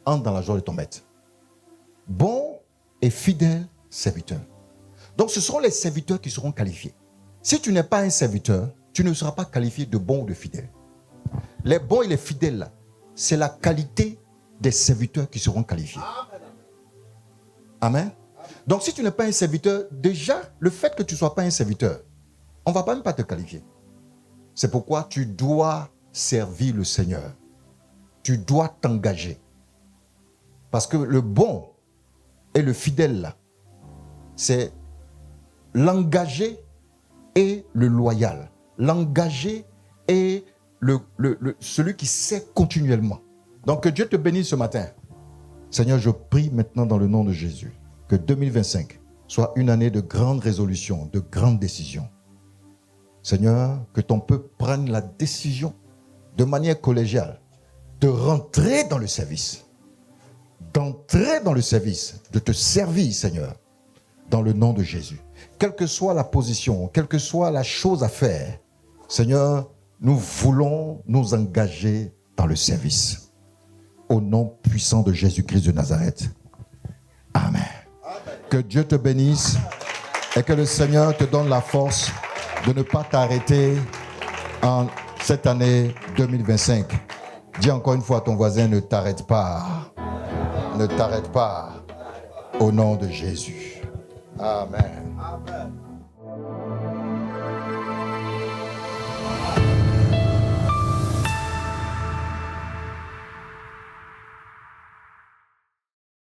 Entre dans la joie de ton maître. Bon et fidèle serviteur. Donc ce seront les serviteurs qui seront qualifiés. Si tu n'es pas un serviteur, tu ne seras pas qualifié de bon ou de fidèle. Les bons et les fidèles là, c'est la qualité des serviteurs qui seront qualifiés. Amen. Donc si tu n'es pas un serviteur, déjà, le fait que tu ne sois pas un serviteur, on ne va même pas te qualifier. C'est pourquoi tu dois servir le Seigneur. Tu dois t'engager. Parce que le bon et le fidèle, là, c'est l'engagé et le loyal. L'engagé et celui qui sait continuellement. Donc que Dieu te bénisse ce matin. Seigneur, je prie maintenant dans le nom de Jésus que 2025 soit une année de grandes résolutions, de grandes décisions. Seigneur, que ton peuple prenne la décision de manière collégiale de rentrer dans le service, d'entrer dans le service, de te servir, Seigneur, dans le nom de Jésus. Quelle que soit la position, quelle que soit la chose à faire, Seigneur, nous voulons nous engager dans le service. Au nom puissant de Jésus-Christ de Nazareth. Amen. Que Dieu te bénisse et que le Seigneur te donne la force de ne pas t'arrêter en cette année 2025. Dis encore une fois à ton voisin, ne t'arrête pas. Ne t'arrête pas. Au nom de Jésus. Amen. Amen.